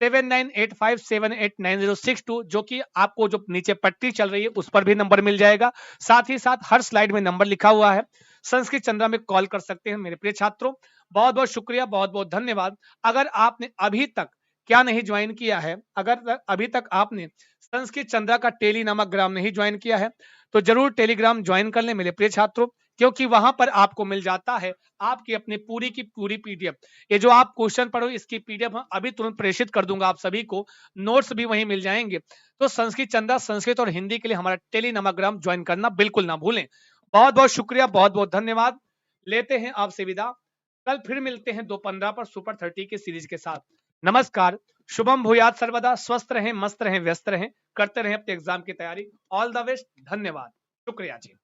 7985789062, जो कि आपको जो नीचे पट्टी चल रही है उस पर भी नंबर मिल जाएगा। साथ ही साथ हर स्लाइड में नंबर लिखा हुआ है, संस्कृत चंद्रा में कॉल कर सकते हैं मेरे प्रिय छात्रों। बहुत बहुत शुक्रिया, बहुत बहुत धन्यवाद। अगर आपने अभी तक क्या नहीं ज्वाइन किया है, अगर अभी तक आपने संस्कृत चंद्रा का टेली नामक ग्राम नहीं ज्वाइन किया है, तो जरूर टेलीग्राम ज्वाइन कर लें मेरे प्रिय छात्रों, क्योंकि वहां पर आपको मिल जाता है आपकी अपनी पूरी की पूरी पीडीएफ। ये जो आप क्वेश्चन पढ़ो इसकी पीडीएफ अभी तुरंत प्रेषित कर दूंगा आप सभी को, नोट्स भी वहीं मिल जाएंगे। तो संस्कृत चंद्रा, संस्कृत और हिंदी के लिए हमारा टेली नमग्राम ज्वाइन करना बिल्कुल ना भूलें। बहुत बहुत शुक्रिया, बहुत बहुत धन्यवाद। लेते हैं आपसे विदा, कल फिर मिलते हैं 2:15 पर सुपर 30 के सीरीज के साथ। नमस्कार, शुभम भूयात सर्वदा, स्वस्थ रहें, मस्त रहें, व्यस्त रहें, करते रहें अपने एग्जाम की तैयारी। ऑल द बेस्ट, धन्यवाद, शुक्रिया जी।